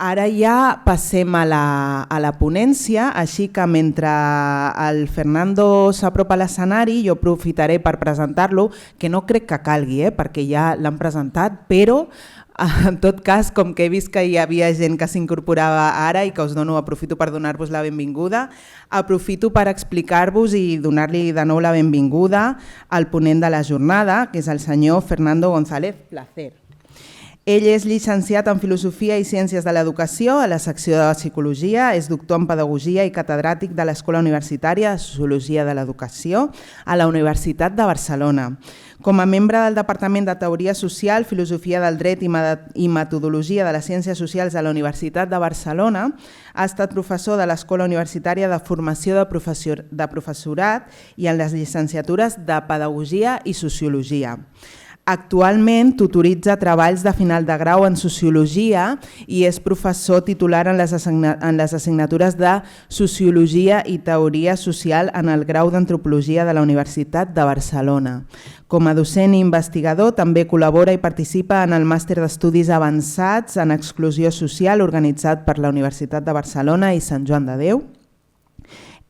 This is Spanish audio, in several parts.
Ara ja passem a la ponència, així que mentre el Fernando s'apropa a l'escenari jo aprofitaré per presentar-lo, que no crec que calgui, perquè ja l'han presentat, però en tot cas, com que he vist que hi havia gent que s'incorporava ara i que aprofito per donar-vos la benvinguda, aprofito per explicar-vos i donar-li de nou la benvinguda al ponent de la jornada, que és el senyor Fernando González Placer. Ell és llicenciat en Filosofia i Ciències de l'Educació a la secció de Psicologia, és doctor en Pedagogia i catedràtic de l'Escola Universitària de Sociologia de l'Educació a la Universitat de Barcelona. Com a membre del Departament de Teoria Social, Filosofia del Dret i Metodologia de les Ciències Socials a la Universitat de Barcelona, ha estat professor de l'Escola Universitària de Formació de Professorat i en les llicenciatures de Pedagogia i Sociologia. Actualment tutoritza treballs de final de grau en Sociologia i és professor titular en les assignatures de Sociologia i Teoria Social en el grau d'Antropologia de la Universitat de Barcelona. Com a docent i investigador també col·labora i participa en el Màster d'Estudis Avançats en Exclusió Social organitzat per la Universitat de Barcelona i Sant Joan de Déu.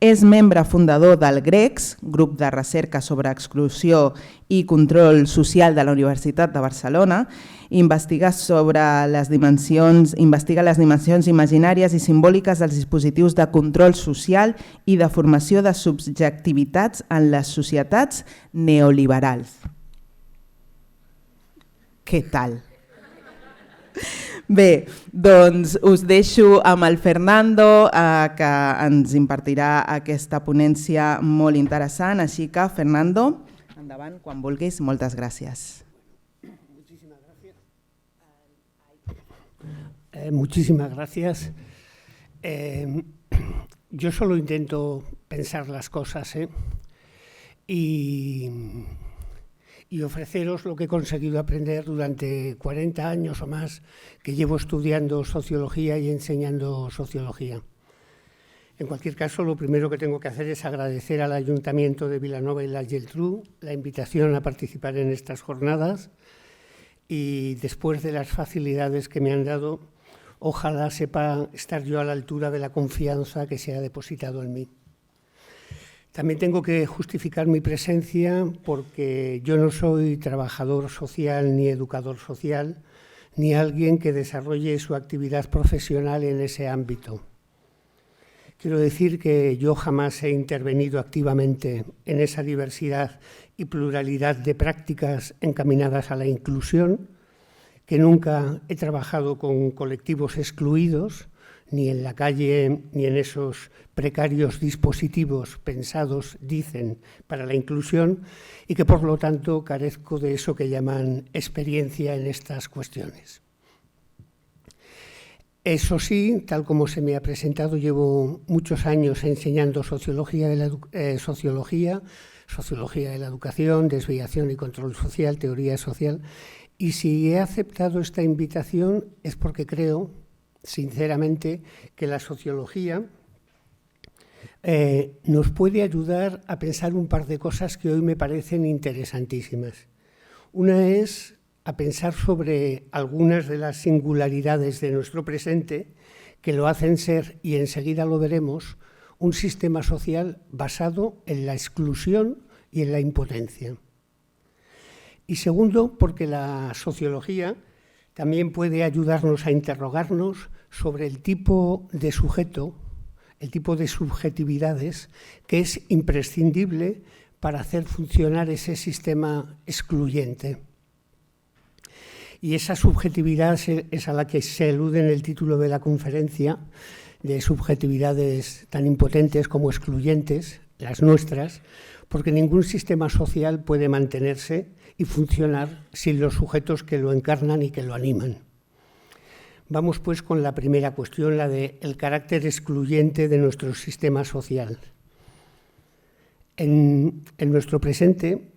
És membre fundador del GRECS, grup de recerca sobre exclusió i control social de la Universitat de Barcelona, investiga les dimensions imaginàries i simbòliques dels dispositius de control social i de formació de subjectivitats en les societats neoliberals. Què tal? Bé, doncs us deixo amb el Fernando, que ens impartirà aquesta ponència molt interessant. Així que, Fernando, endavant, quan vulguis. Moltes gràcies. Muchísimas gracias. Yo solo intento pensar las cosas y ofreceros lo que he conseguido aprender durante 40 años o más que llevo estudiando sociología y enseñando sociología. En cualquier caso, lo primero que tengo que hacer es agradecer al Ayuntamiento de Vilanova y la Geltrú la invitación a participar en estas jornadas y después de las facilidades que me han dado, ojalá sepa estar yo a la altura de la confianza que se ha depositado en mí. También tengo que justificar mi presencia porque yo no soy trabajador social ni educador social, ni alguien que desarrolle su actividad profesional en ese ámbito. Quiero decir que yo jamás he intervenido activamente en esa diversidad y pluralidad de prácticas encaminadas a la inclusión, que nunca he trabajado con colectivos excluidos, ni en la calle, ni en esos precarios dispositivos pensados, dicen, para la inclusión, y que por lo tanto carezco de eso que llaman experiencia en estas cuestiones. Eso sí, tal como se me ha presentado, llevo muchos años enseñando sociología de la educación, desviación y control social, teoría social, y si he aceptado esta invitación es porque creo, sinceramente, que la sociología nos puede ayudar a pensar un par de cosas que hoy me parecen interesantísimas. Una es a pensar sobre algunas de las singularidades de nuestro presente que lo hacen ser, y enseguida lo veremos, un sistema social basado en la exclusión y en la impotencia. Y segundo, porque la sociología también puede ayudarnos a interrogarnos sobre el tipo de sujeto, el tipo de subjetividades que es imprescindible para hacer funcionar ese sistema excluyente. Y esa subjetividad es a la que se alude en el título de la conferencia, de subjetividades tan impotentes como excluyentes, las nuestras, porque ningún sistema social puede mantenerse y funcionar sin los sujetos que lo encarnan y que lo animan. Vamos pues con la primera cuestión, la del carácter excluyente de nuestro sistema social. En nuestro presente,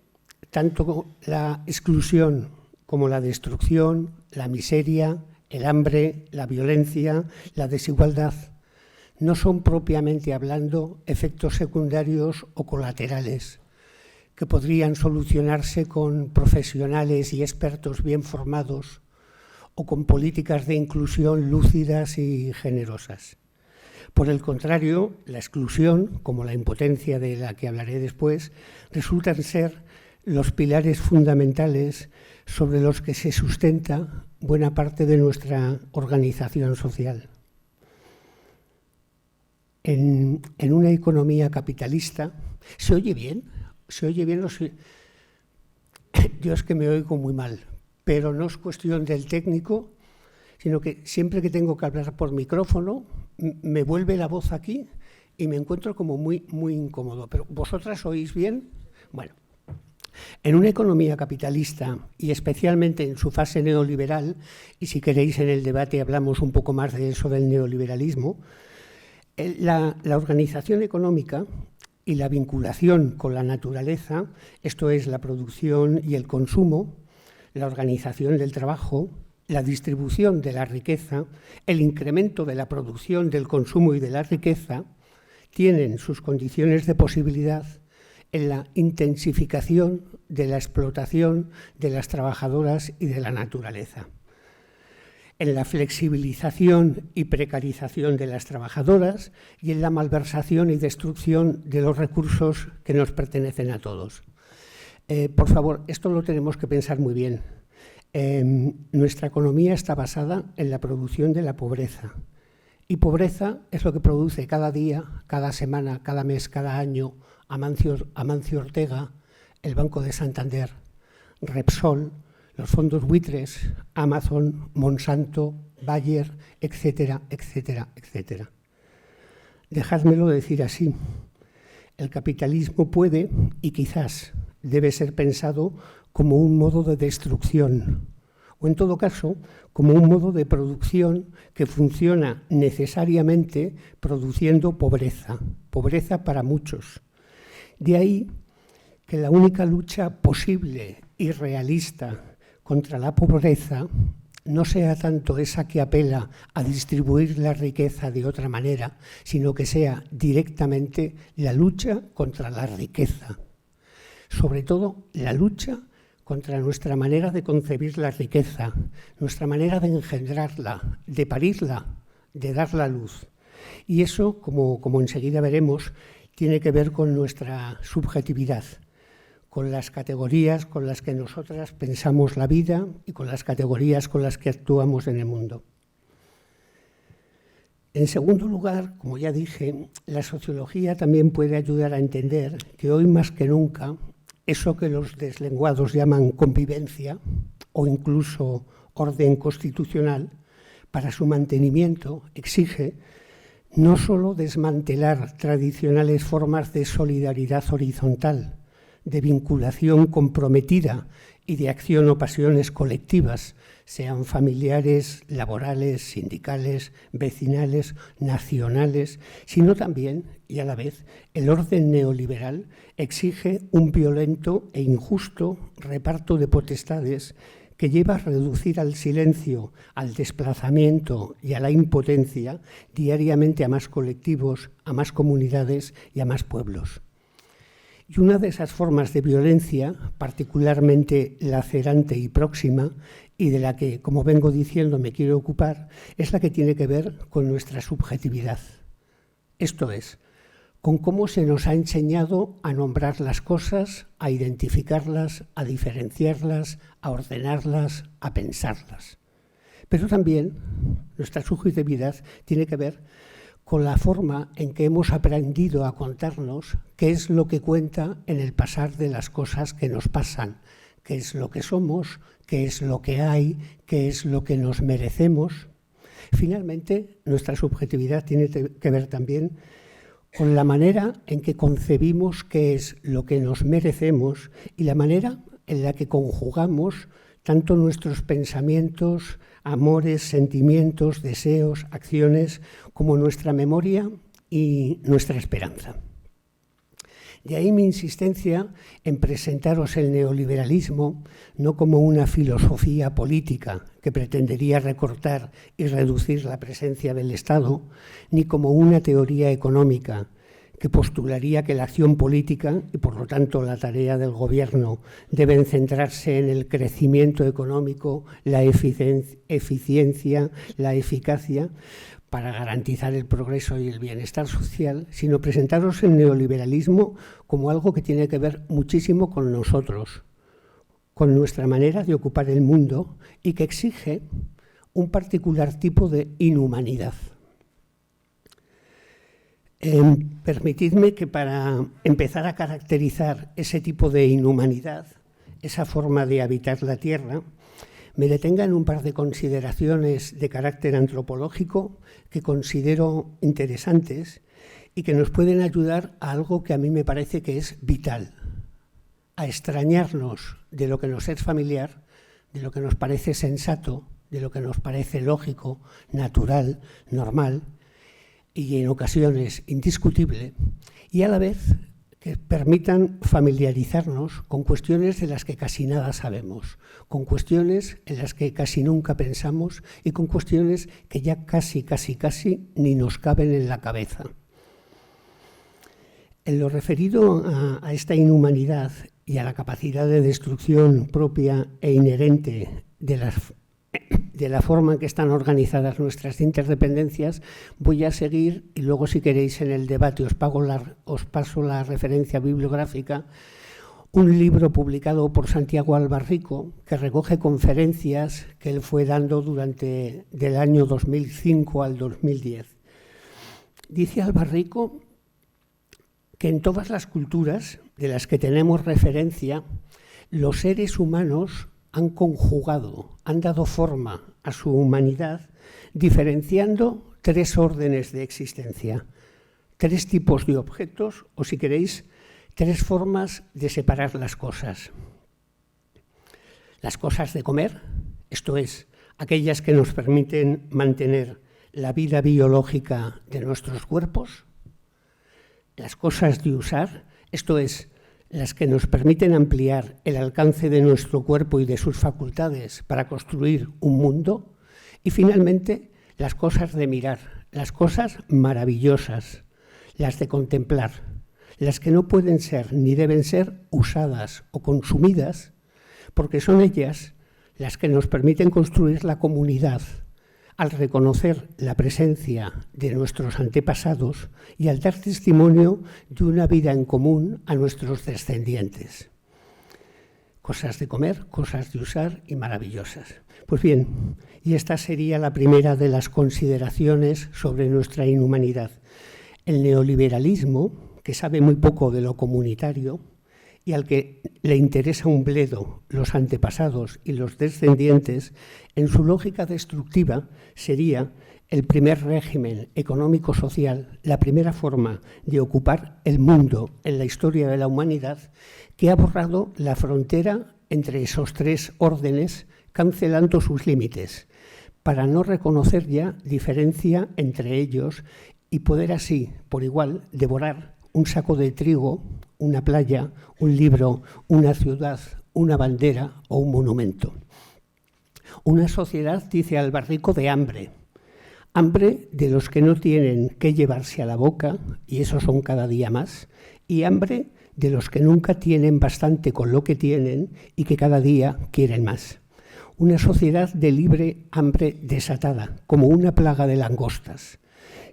tanto la exclusión como la destrucción, la miseria, el hambre, la violencia, la desigualdad, no son propiamente hablando efectos secundarios o colaterales, que podrían solucionarse con profesionales y expertos bien formados o con políticas de inclusión lúcidas y generosas. Por el contrario, la exclusión, como la impotencia de la que hablaré después, resultan ser los pilares fundamentales sobre los que se sustenta buena parte de nuestra organización social. En una economía capitalista, ¿se oye bien? ¿Se oye bien? Yo es que me oigo muy mal, pero no es cuestión del técnico, sino que siempre que tengo que hablar por micrófono, me vuelve la voz aquí y me encuentro como muy incómodo. Pero ¿vosotras oís bien? Bueno, en una economía capitalista y especialmente en su fase neoliberal, y si queréis en el debate hablamos un poco más de eso del neoliberalismo, la organización económica y la vinculación con la naturaleza, esto es la producción y el consumo, la organización del trabajo, la distribución de la riqueza, el incremento de la producción, del consumo y de la riqueza, tienen sus condiciones de posibilidad en la intensificación de la explotación de las trabajadoras y de la naturaleza, en la flexibilización y precarización de las trabajadoras y en la malversación y destrucción de los recursos que nos pertenecen a todos. Por favor, esto lo tenemos que pensar muy bien. Nuestra economía está basada en la producción de la pobreza. Y pobreza es lo que produce cada día, cada semana, cada mes, cada año Amancio Ortega, el Banco de Santander, Repsol, los fondos buitres, Amazon, Monsanto, Bayer, etcétera, etcétera, etcétera. Dejádmelo decir así. El capitalismo puede y quizás debe ser pensado como un modo de destrucción, o en todo caso, como un modo de producción que funciona necesariamente produciendo pobreza, pobreza para muchos. De ahí que la única lucha posible y realista contra la pobreza no sea tanto esa que apela a distribuir la riqueza de otra manera, sino que sea directamente la lucha contra la riqueza. Sobre todo, la lucha contra nuestra manera de concebir la riqueza, nuestra manera de engendrarla, de parirla, de darla luz. Y eso, como enseguida veremos, tiene que ver con nuestra subjetividad, con las categorías con las que nosotras pensamos la vida y con las categorías con las que actuamos en el mundo. En segundo lugar, como ya dije, la sociología también puede ayudar a entender que hoy más que nunca eso que los deslenguados llaman convivencia o incluso orden constitucional, para su mantenimiento exige no solo desmantelar tradicionales formas de solidaridad horizontal, de vinculación comprometida y de acción o pasiones colectivas, sean familiares, laborales, sindicales, vecinales, nacionales, sino también, y a la vez, el orden neoliberal exige un violento e injusto reparto de potestades que lleva a reducir al silencio, al desplazamiento y a la impotencia diariamente a más colectivos, a más comunidades y a más pueblos. Y una de esas formas de violencia, particularmente lacerante y próxima, y de la que, como vengo diciendo, me quiero ocupar, es la que tiene que ver con nuestra subjetividad. Esto es, con cómo se nos ha enseñado a nombrar las cosas, a identificarlas, a diferenciarlas, a ordenarlas, a pensarlas. Pero también nuestra subjetividad tiene que ver con la forma en que hemos aprendido a contarnos qué es lo que cuenta en el pasar de las cosas que nos pasan, qué es lo que somos, qué es lo que hay, qué es lo que nos merecemos. Finalmente, nuestra subjetividad tiene que ver también con la manera en que concebimos qué es lo que nos merecemos y la manera en la que conjugamos tanto nuestros pensamientos, amores, sentimientos, deseos, acciones, como nuestra memoria y nuestra esperanza. De ahí mi insistencia en presentaros el neoliberalismo no como una filosofía política que pretendería recortar y reducir la presencia del Estado, ni como una teoría económica que postularía que la acción política y, por lo tanto, la tarea del Gobierno deben centrarse en el crecimiento económico, la eficiencia, la eficacia, para garantizar el progreso y el bienestar social, sino presentaros el neoliberalismo como algo que tiene que ver muchísimo con nosotros, con nuestra manera de ocupar el mundo y que exige un particular tipo de inhumanidad. Permitidme que para empezar a caracterizar ese tipo de inhumanidad, esa forma de habitar la Tierra, me detenga en un par de consideraciones de carácter antropológico que considero interesantes y que nos pueden ayudar a algo que a mí me parece que es vital, a extrañarnos de lo que nos es familiar, de lo que nos parece sensato, de lo que nos parece lógico, natural, normal, y en ocasiones indiscutible, y a la vez que permitan familiarizarnos con cuestiones de las que casi nada sabemos, con cuestiones en las que casi nunca pensamos y con cuestiones que ya casi ni nos caben en la cabeza. En lo referido a esta inhumanidad y a la capacidad de destrucción propia e inherente de la forma en que están organizadas nuestras interdependencias, voy a seguir y luego, si queréis, en el debate os paso la referencia bibliográfica, un libro publicado por Santiago Albarrico que recoge conferencias que él fue dando durante del año 2005 al 2010. Dice Albarrico que en todas las culturas de las que tenemos referencia, los seres humanos han conjugado, han dado forma a su humanidad, diferenciando tres órdenes de existencia, tres tipos de objetos, o si queréis, tres formas de separar las cosas. Las cosas de comer, esto es, aquellas que nos permiten mantener la vida biológica de nuestros cuerpos. Las cosas de usar, esto es, las que nos permiten ampliar el alcance de nuestro cuerpo y de sus facultades para construir un mundo. Y finalmente, las cosas de mirar, las cosas maravillosas, las de contemplar, las que no pueden ser ni deben ser usadas o consumidas, porque son ellas las que nos permiten construir la comunidad, al reconocer la presencia de nuestros antepasados y al dar testimonio de una vida en común a nuestros descendientes. Cosas de comer, cosas de usar y maravillosas. Pues bien, y esta sería la primera de las consideraciones sobre nuestra inhumanidad. El neoliberalismo, que sabe muy poco de lo comunitario y al que le interesa un bledo los antepasados y los descendientes, en su lógica destructiva sería el primer régimen económico-social, la primera forma de ocupar el mundo en la historia de la humanidad, que ha borrado la frontera entre esos tres órdenes, cancelando sus límites, para no reconocer ya diferencia entre ellos y poder así, por igual, devorar un saco de trigo, una playa, un libro, una ciudad, una bandera o un monumento. Una sociedad, dice Albarrico, de hambre. Hambre de los que no tienen qué llevarse a la boca, y esos son cada día más, y hambre de los que nunca tienen bastante con lo que tienen y que cada día quieren más. Una sociedad de libre hambre desatada, como una plaga de langostas,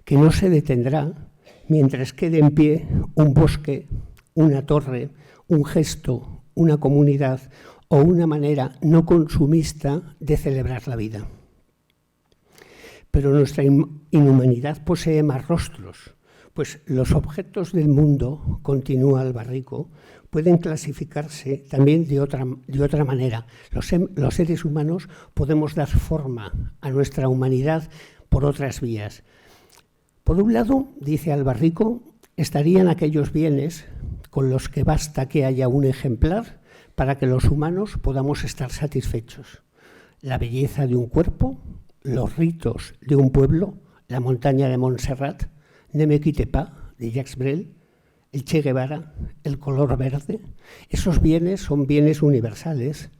que no se detendrá mientras quede en pie un bosque, una torre, un gesto, una comunidad o una manera no consumista de celebrar la vida. Pero nuestra inhumanidad posee más rostros, pues los objetos del mundo, continúa Albarrico, pueden clasificarse también de otra manera. Los seres humanos podemos dar forma a nuestra humanidad por otras vías. Por un lado, dice Albarrico, estarían aquellos bienes con los que basta que haya un ejemplar para que los humanos podamos estar satisfechos. La belleza de un cuerpo, los ritos de un pueblo, la montaña de Montserrat, Ne me quitte pas, de Jacques Brel, el Che Guevara, el color verde. Esos bienes son bienes universales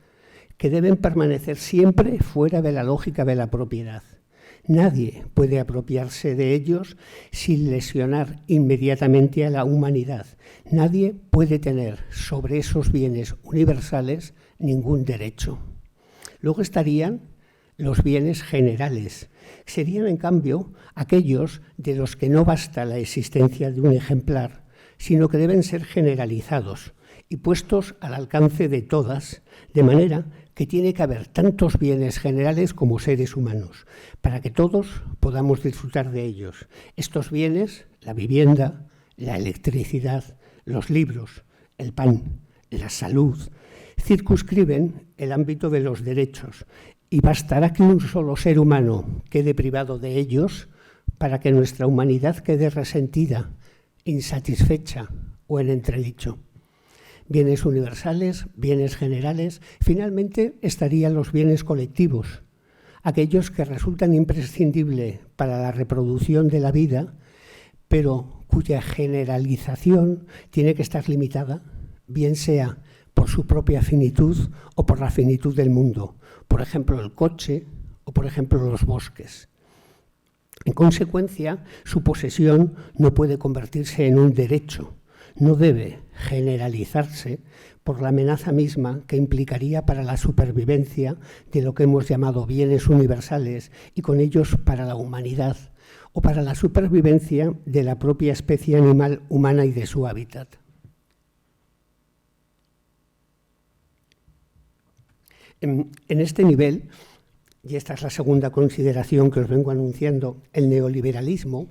que deben permanecer siempre fuera de la lógica de la propiedad. Nadie puede apropiarse de ellos sin lesionar inmediatamente a la humanidad. Nadie puede tener sobre esos bienes universales ningún derecho. Luego estarían los bienes generales. Serían, en cambio, aquellos de los que no basta la existencia de un ejemplar, sino que deben ser generalizados y puestos al alcance de todas, de manera que tiene que haber tantos bienes generales como seres humanos, para que todos podamos disfrutar de ellos. Estos bienes, la vivienda, la electricidad, los libros, el pan, la salud, circunscriben el ámbito de los derechos, y bastará que un solo ser humano quede privado de ellos para que nuestra humanidad quede resentida, insatisfecha o en entredicho. Bienes universales, bienes generales, finalmente estarían los bienes colectivos, aquellos que resultan imprescindibles para la reproducción de la vida, pero cuya generalización tiene que estar limitada, bien sea por su propia finitud o por la finitud del mundo, por ejemplo el coche o por ejemplo los bosques. En consecuencia, su posesión no puede convertirse en un derecho, no debe generalizarse por la amenaza misma que implicaría para la supervivencia de lo que hemos llamado bienes universales y con ellos para la humanidad o para la supervivencia de la propia especie animal humana y de su hábitat. En este nivel, y esta es la segunda consideración que os vengo anunciando, el neoliberalismo,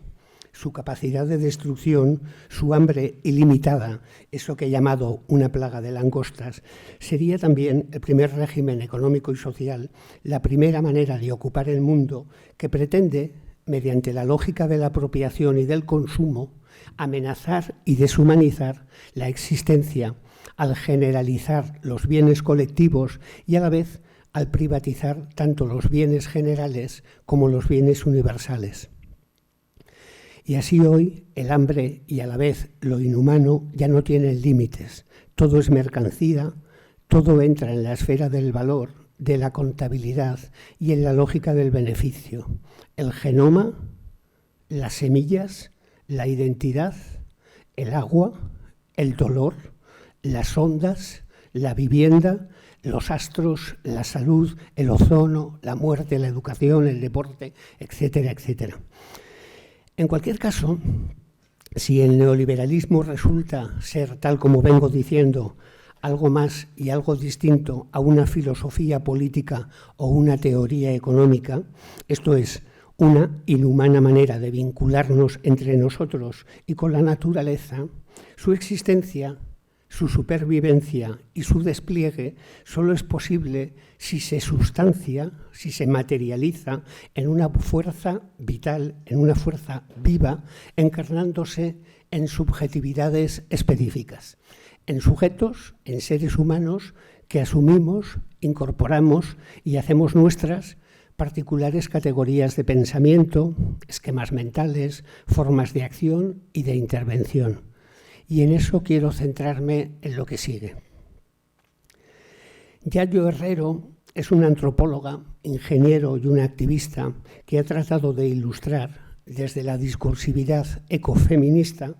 su capacidad de destrucción, su hambre ilimitada, eso que he llamado una plaga de langostas, sería también el primer régimen económico y social, la primera manera de ocupar el mundo que pretende, mediante la lógica de la apropiación y del consumo, amenazar y deshumanizar la existencia al generalizar los bienes colectivos y a la vez al privatizar tanto los bienes generales como los bienes universales. Y así hoy el hambre y a la vez lo inhumano ya no tienen límites. Todo es mercancía, todo entra en la esfera del valor, de la contabilidad y en la lógica del beneficio. El genoma, las semillas, la identidad, el agua, el dolor, las ondas, la vivienda, los astros, la salud, el ozono, la muerte, la educación, el deporte, etcétera, etcétera. En cualquier caso, si el neoliberalismo resulta ser, tal como vengo diciendo, algo más y algo distinto a una filosofía política o una teoría económica, esto es, una inhumana manera de vincularnos entre nosotros y con la naturaleza, su existencia, su supervivencia y su despliegue solo es posible si se sustancia, si se materializa en una fuerza vital, en una fuerza viva, encarnándose en subjetividades específicas, en sujetos, en seres humanos que asumimos, incorporamos y hacemos nuestras particulares categorías de pensamiento, esquemas mentales, formas de acción y de intervención. Y en eso quiero centrarme en lo que sigue. Yayo Herrero es una antropóloga, ingeniero y una activista que ha tratado de ilustrar desde la discursividad ecofeminista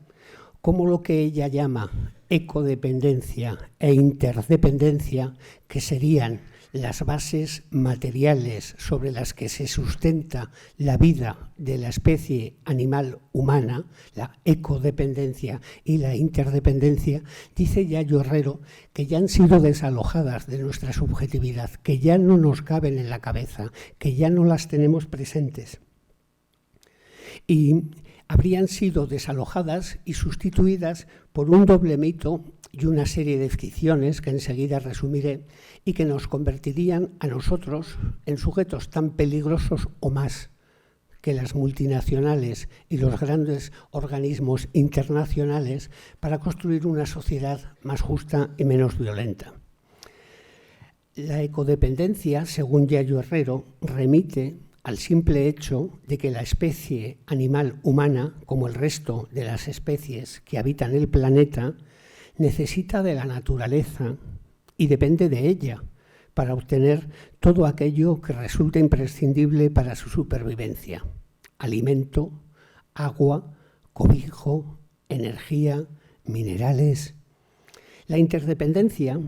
cómo lo que ella llama ecodependencia e interdependencia, que serían las bases materiales sobre las que se sustenta la vida de la especie animal humana, la ecodependencia y la interdependencia, dice Yayo Herrero que ya han sido desalojadas de nuestra subjetividad, que ya no nos caben en la cabeza, que ya no las tenemos presentes. Y habrían sido desalojadas y sustituidas por un doble mito y una serie de ficciones que enseguida resumiré y que nos convertirían a nosotros en sujetos tan peligrosos o más que las multinacionales y los grandes organismos internacionales para construir una sociedad más justa y menos violenta. La ecodependencia, según Yayo Herrero, remite al simple hecho de que la especie animal humana, como el resto de las especies que habitan el planeta, necesita de la naturaleza y depende de ella para obtener todo aquello que resulta imprescindible para su supervivencia: alimento, agua, cobijo, energía, minerales. La interdependencia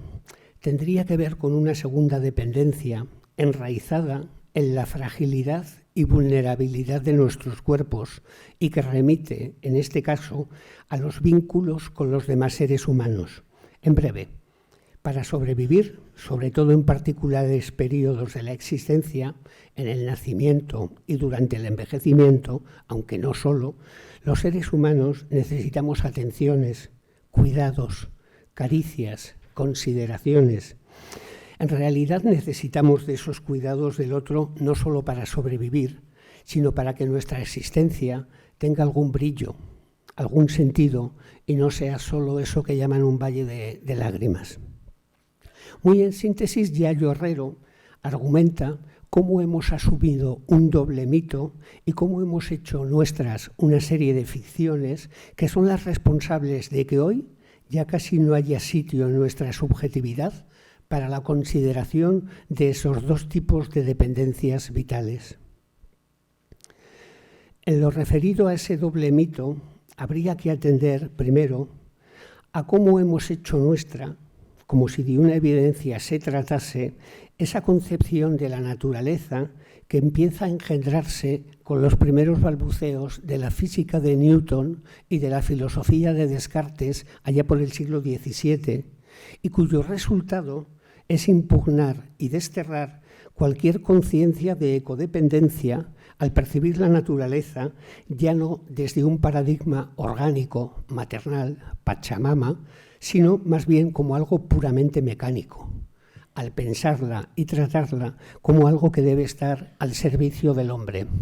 tendría que ver con una segunda dependencia enraizada en la fragilidad y vulnerabilidad de nuestros cuerpos y que remite, en este caso, a los vínculos con los demás seres humanos. En breve, para sobrevivir, sobre todo en particulares periodos de la existencia, en el nacimiento y durante el envejecimiento, aunque no solo, los seres humanos necesitamos atenciones, cuidados, caricias, consideraciones. En realidad necesitamos de esos cuidados del otro no solo para sobrevivir, sino para que nuestra existencia tenga algún brillo, algún sentido y no sea solo eso que llaman un valle de lágrimas. Muy en síntesis, Yayo Herrero argumenta cómo hemos asumido un doble mito y cómo hemos hecho nuestras una serie de ficciones que son las responsables de que hoy ya casi no haya sitio en nuestra subjetividad para la consideración de esos dos tipos de dependencias vitales. En lo referido a ese doble mito, habría que atender primero a cómo hemos hecho nuestra, como si de una evidencia se tratase, esa concepción de la naturaleza que empieza a engendrarse con los primeros balbuceos de la física de Newton y de la filosofía de Descartes allá por el siglo XVII, y cuyo resultado es impugnar y desterrar cualquier conciencia de ecodependencia al percibir la naturaleza ya no desde un paradigma orgánico, maternal, Pachamama, sino más bien como algo puramente mecánico, al pensarla y tratarla como algo que debe estar al servicio del hombre. Voy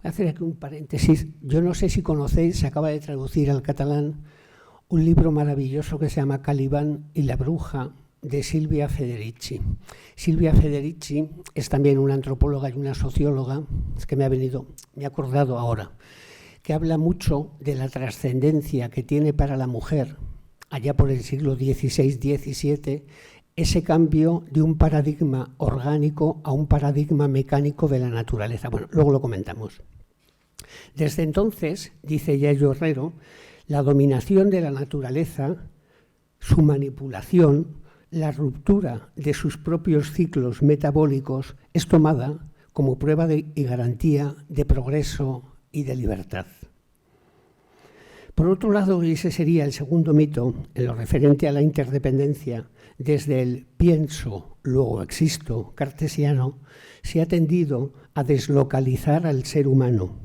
a hacer aquí un paréntesis. Yo no sé si conocéis, se acaba de traducir al catalán un libro maravilloso que se llama Caliban y la bruja, de Silvia Federici. Silvia Federici es también una antropóloga y una socióloga, es que me he acordado ahora, que habla mucho de la trascendencia que tiene para la mujer, allá por el siglo XVI-XVII, ese cambio de un paradigma orgánico a un paradigma mecánico de la naturaleza. Bueno, luego lo comentamos. Desde entonces, dice Yayo Herrero, la dominación de la naturaleza, su manipulación, la ruptura de sus propios ciclos metabólicos es tomada como prueba y garantía de progreso y de libertad. Por otro lado, y ese sería el segundo mito, en lo referente a la interdependencia, desde el pienso, luego existo cartesiano, se ha tendido a deslocalizar al ser humano,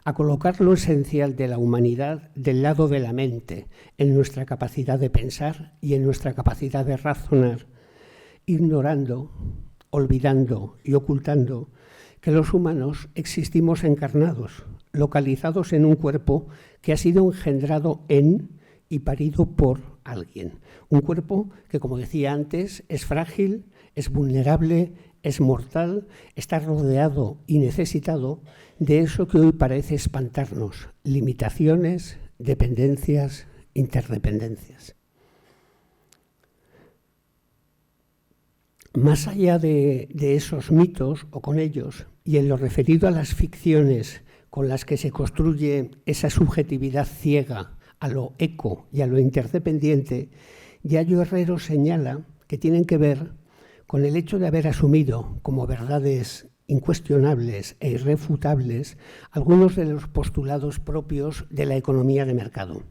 a colocar lo esencial de la humanidad del lado de la mente, en nuestra capacidad de pensar y en nuestra capacidad de razonar, ignorando, olvidando y ocultando que los humanos existimos encarnados, localizados en un cuerpo que ha sido engendrado en y parido por alguien. Un cuerpo que, como decía antes, es frágil, es vulnerable, es mortal, está rodeado y necesitado de eso que hoy parece espantarnos: limitaciones, dependencias, interdependencias. Más allá de esos mitos o con ellos, y en lo referido a las ficciones con las que se construye esa subjetividad ciega a lo eco y a lo interdependiente, Yayo Herrero señala que tienen que ver con el hecho de haber asumido como verdades incuestionables e irrefutables algunos de los postulados propios de la economía de mercado.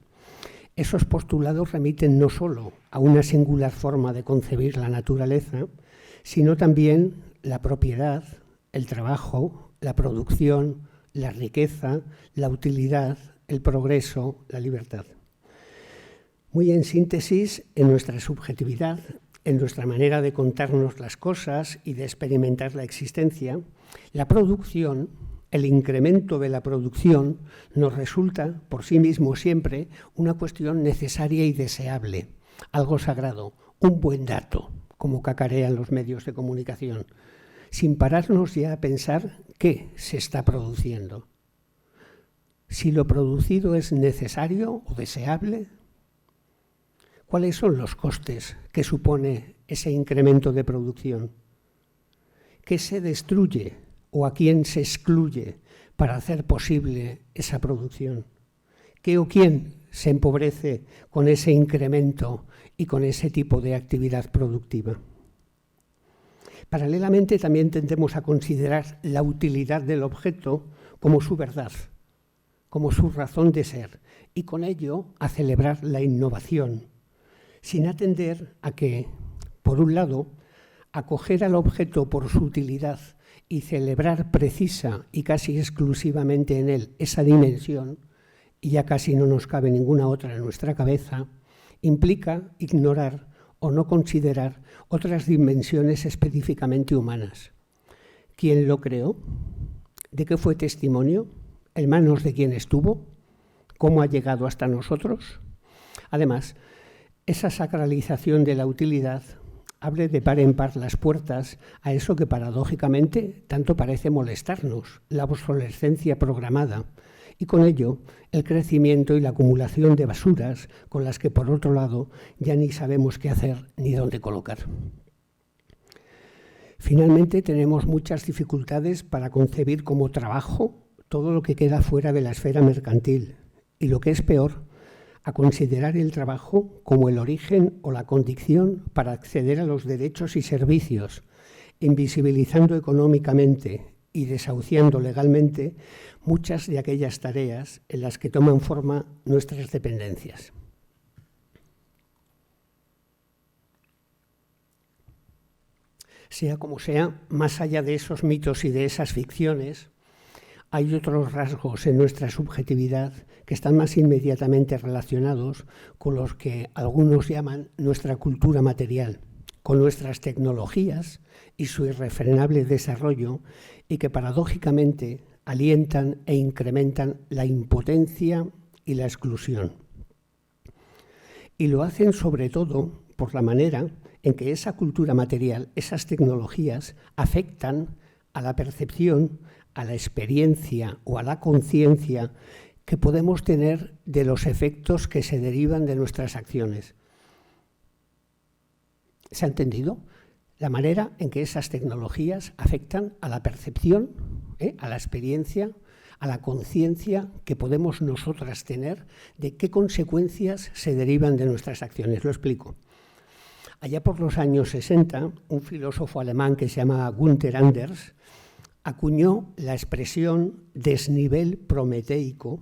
Esos postulados remiten no solo a una singular forma de concebir la naturaleza, sino también la propiedad, el trabajo, la producción, la riqueza, la utilidad, el progreso, la libertad. Muy en síntesis, en nuestra subjetividad, en nuestra manera de contarnos las cosas y de experimentar la existencia, la producción, el incremento de la producción, nos resulta por sí mismo siempre una cuestión necesaria y deseable, algo sagrado, un buen dato, como cacarean los medios de comunicación, sin pararnos ya a pensar qué se está produciendo. Si lo producido es necesario o deseable, ¿cuáles son los costes que supone ese incremento de producción? ¿Qué se destruye o a quién se excluye para hacer posible esa producción? ¿Qué o quién se empobrece con ese incremento y con ese tipo de actividad productiva? Paralelamente, también tendemos a considerar la utilidad del objeto como su verdad, como su razón de ser, y con ello a celebrar la innovación, sin atender a que, por un lado, acoger al objeto por su utilidad y celebrar precisa y casi exclusivamente en él esa dimensión, y ya casi no nos cabe ninguna otra en nuestra cabeza, implica ignorar o no considerar otras dimensiones específicamente humanas. ¿Quién lo creó? ¿De qué fue testimonio? ¿En manos de quién estuvo? ¿Cómo ha llegado hasta nosotros? Además, esa sacralización de la utilidad abre de par en par las puertas a eso que paradójicamente tanto parece molestarnos, la obsolescencia programada, y con ello el crecimiento y la acumulación de basuras con las que, por otro lado, ya ni sabemos qué hacer ni dónde colocar. Finalmente, tenemos muchas dificultades para concebir como trabajo todo lo que queda fuera de la esfera mercantil y, lo que es peor, a considerar el trabajo como el origen o la condición para acceder a los derechos y servicios, invisibilizando económicamente y desahuciando legalmente muchas de aquellas tareas en las que toman forma nuestras dependencias. Sea como sea, más allá de esos mitos y de esas ficciones, hay otros rasgos en nuestra subjetividad que están más inmediatamente relacionados con los que algunos llaman nuestra cultura material, con nuestras tecnologías y su irrefrenable desarrollo, y que paradójicamente alientan e incrementan la impotencia y la exclusión. Y lo hacen sobre todo por la manera en que esa cultura material, esas tecnologías, afectan a la percepción, a la experiencia o a la conciencia que podemos tener de los efectos que se derivan de nuestras acciones. ¿Se ha entendido? La manera en que esas tecnologías afectan a la percepción, a la experiencia, a la conciencia que podemos nosotras tener de qué consecuencias se derivan de nuestras acciones. Lo explico. Allá por los años 60, un filósofo alemán que se llama Günther Anders acuñó la expresión desnivel prometeico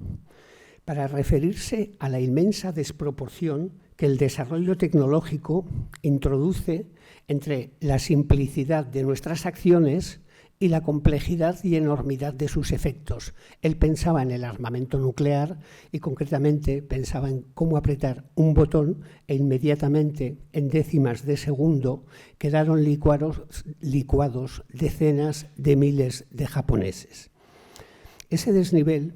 para referirse a la inmensa desproporción que el desarrollo tecnológico introduce entre la simplicidad de nuestras acciones y la complejidad y enormidad de sus efectos. Él pensaba en el armamento nuclear y concretamente pensaba en cómo apretar un botón e inmediatamente, en décimas de segundo, quedaron licuados decenas de miles de japoneses. Ese desnivel,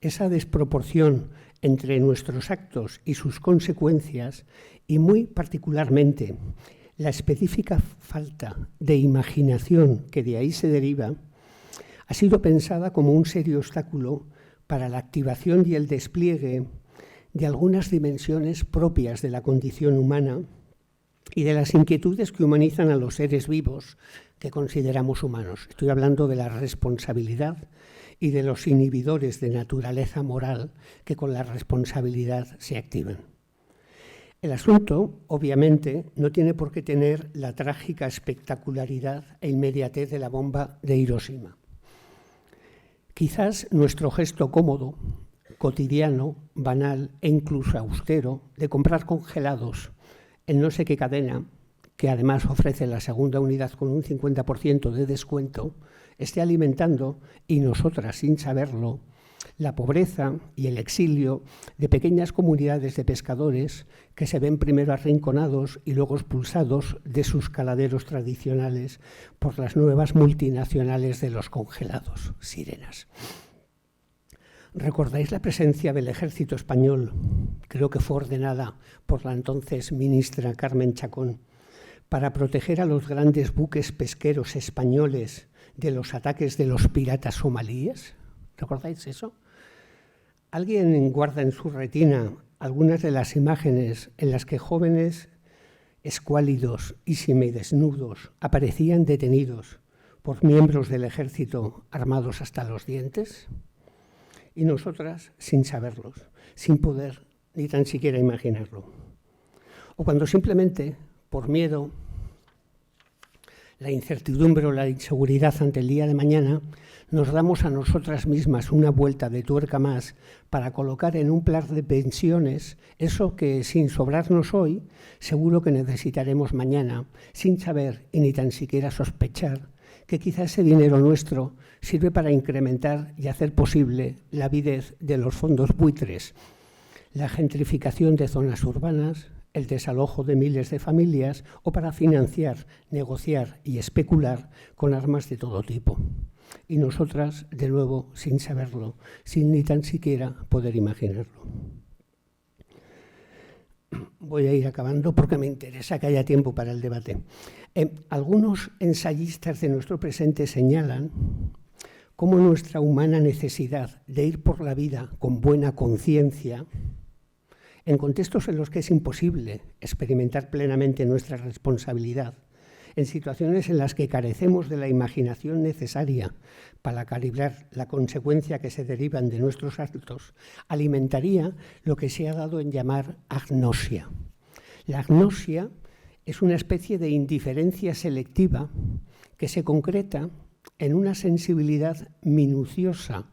esa desproporción entre nuestros actos y sus consecuencias, y muy particularmente la específica falta de imaginación que de ahí se deriva, ha sido pensada como un serio obstáculo para la activación y el despliegue de algunas dimensiones propias de la condición humana y de las inquietudes que humanizan a los seres vivos que consideramos humanos. Estoy hablando de la responsabilidad y de los inhibidores de naturaleza moral que con la responsabilidad se activan. El asunto, obviamente, no tiene por qué tener la trágica espectacularidad e inmediatez de la bomba de Hiroshima. Quizás nuestro gesto cómodo, cotidiano, banal e incluso austero de comprar congelados en no sé qué cadena, que además ofrece la segunda unidad con un 50% de descuento, esté alimentando, y nosotras sin saberlo, la pobreza y el exilio de pequeñas comunidades de pescadores que se ven primero arrinconados y luego expulsados de sus caladeros tradicionales por las nuevas multinacionales de los congelados, sirenas. ¿Recordáis la presencia del ejército español? Creo que fue ordenada por la entonces ministra Carmen Chacón para proteger a los grandes buques pesqueros españoles de los ataques de los piratas somalíes. ¿Recordáis eso? ¿Alguien guarda en su retina algunas de las imágenes en las que jóvenes escuálidos y semidesnudos, aparecían detenidos por miembros del ejército armados hasta los dientes, y nosotras sin saberlos, sin poder ni tan siquiera imaginarlo. O cuando simplemente, por miedo, la incertidumbre o la inseguridad ante el día de mañana, nos damos a nosotras mismas una vuelta de tuerca más para colocar en un plan de pensiones eso que, sin sobrarnos hoy, seguro que necesitaremos mañana, sin saber y ni tan siquiera sospechar que quizá ese dinero nuestro sirve para incrementar y hacer posible la avidez de los fondos buitres, la gentrificación de zonas urbanas, el desalojo de miles de familias o para financiar, negociar y especular con armas de todo tipo. Y nosotras, de nuevo, sin saberlo, sin ni tan siquiera poder imaginarlo. Voy a ir acabando porque me interesa que haya tiempo para el debate. Algunos ensayistas de nuestro presente señalan cómo nuestra humana necesidad de ir por la vida con buena conciencia, en contextos en los que es imposible experimentar plenamente nuestra responsabilidad, en situaciones en las que carecemos de la imaginación necesaria para calibrar la consecuencia que se derivan de nuestros actos, alimentaría lo que se ha dado en llamar agnosia. La agnosia es una especie de indiferencia selectiva que se concreta en una sensibilidad minuciosa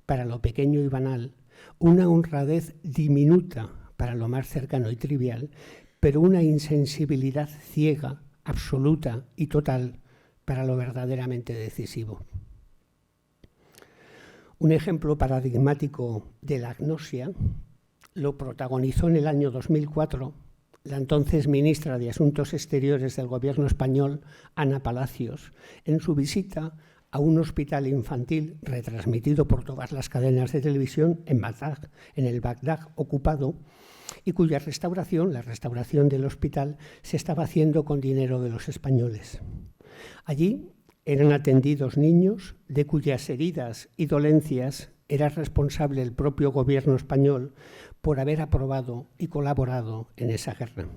para lo pequeño y banal, una honradez diminuta para lo más cercano y trivial, pero una insensibilidad ciega, absoluta y total para lo verdaderamente decisivo. Un ejemplo paradigmático de la agnosia lo protagonizó en el año 2004 la entonces ministra de Asuntos Exteriores del Gobierno español, Ana Palacios, en su visita a un hospital infantil retransmitido por todas las cadenas de televisión en Bagdad, en el Bagdad ocupado, y cuya restauración, la restauración del hospital, se estaba haciendo con dinero de los españoles. Allí eran atendidos niños de cuyas heridas y dolencias era responsable el propio gobierno español por haber aprobado y colaborado en esa guerra.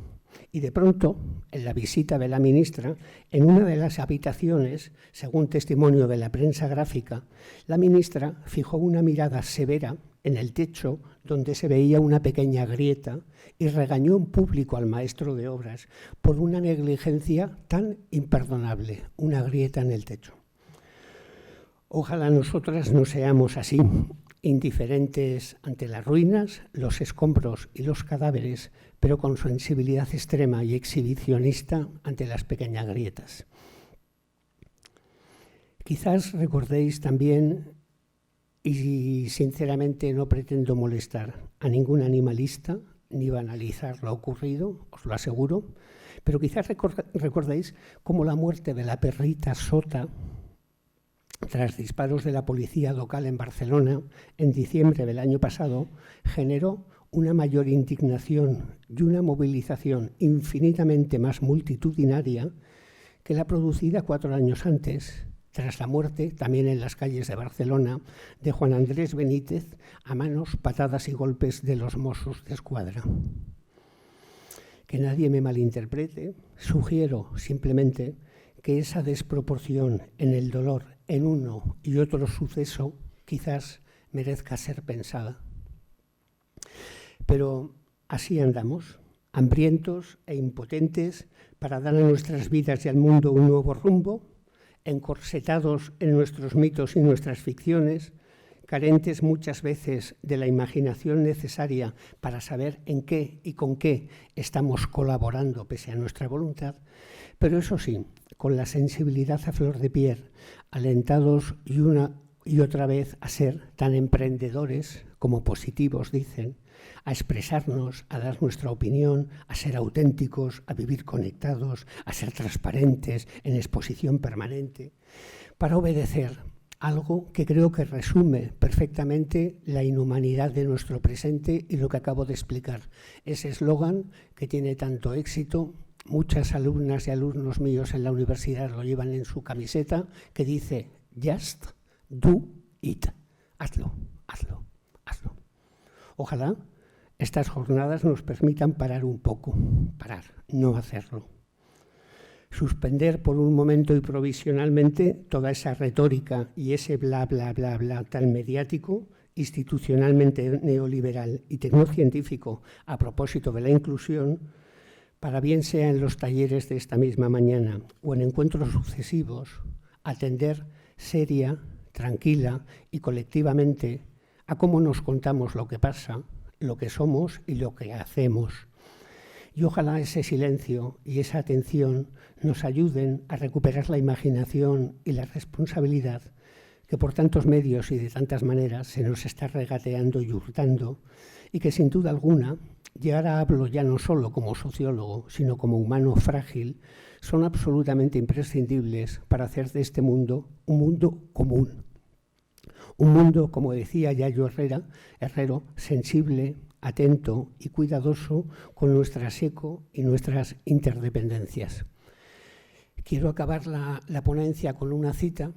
Y de pronto, en la visita de la ministra, en una de las habitaciones, según testimonio de la prensa gráfica, la ministra fijó una mirada severa en el techo donde se veía una pequeña grieta y regañó en público al maestro de obras por una negligencia tan imperdonable, una grieta en el techo. Ojalá nosotras no seamos así, indiferentes ante las ruinas, los escombros y los cadáveres, pero con sensibilidad extrema y exhibicionista ante las pequeñas grietas. Quizás recordéis también, y sinceramente no pretendo molestar a ningún animalista ni banalizar lo ocurrido, os lo aseguro, pero quizás recordéis cómo la muerte de la perrita Sota, tras disparos de la policía local en Barcelona en diciembre del año pasado, generó una mayor indignación y una movilización infinitamente más multitudinaria que la producida 4 años antes, tras la muerte, también en las calles de Barcelona, de Juan Andrés Benítez a manos, patadas y golpes de los Mossos d'Esquadra. Que nadie me malinterprete, sugiero simplemente que esa desproporción en el dolor en uno y otro suceso quizás merezca ser pensada. Pero así andamos, hambrientos e impotentes para dar a nuestras vidas y al mundo un nuevo rumbo, encorsetados en nuestros mitos y nuestras ficciones, carentes muchas veces de la imaginación necesaria para saber en qué y con qué estamos colaborando pese a nuestra voluntad, pero eso sí, con la sensibilidad a flor de piel, alentados y una y otra vez a ser tan emprendedores como positivos, dicen, a expresarnos, a dar nuestra opinión, a ser auténticos, a vivir conectados, a ser transparentes, en exposición permanente, para obedecer algo que creo que resume perfectamente la inhumanidad de nuestro presente y lo que acabo de explicar. Ese eslogan que tiene tanto éxito, muchas alumnas y alumnos míos en la universidad lo llevan en su camiseta, que dice "Just do it". Hazlo, hazlo, hazlo. Ojalá estas jornadas nos permitan parar un poco, parar, no hacerlo. Suspender por un momento y provisionalmente toda esa retórica y ese bla, bla, bla, bla tan mediático, institucionalmente neoliberal y tecnocientífico a propósito de la inclusión, para bien sea en los talleres de esta misma mañana o en encuentros sucesivos, atender seria, tranquila y colectivamente a cómo nos contamos lo que pasa, lo que somos y lo que hacemos. Y ojalá ese silencio y esa atención nos ayuden a recuperar la imaginación y la responsabilidad que por tantos medios y de tantas maneras se nos está regateando y hurtando, y que sin duda alguna, y ahora hablo ya no solo como sociólogo, sino como humano frágil, son absolutamente imprescindibles para hacer de este mundo un mundo común. Un mundo, como decía Yayo Herrero, sensible, atento y cuidadoso con nuestra eco y nuestras interdependencias. Quiero acabar la ponencia con una cita,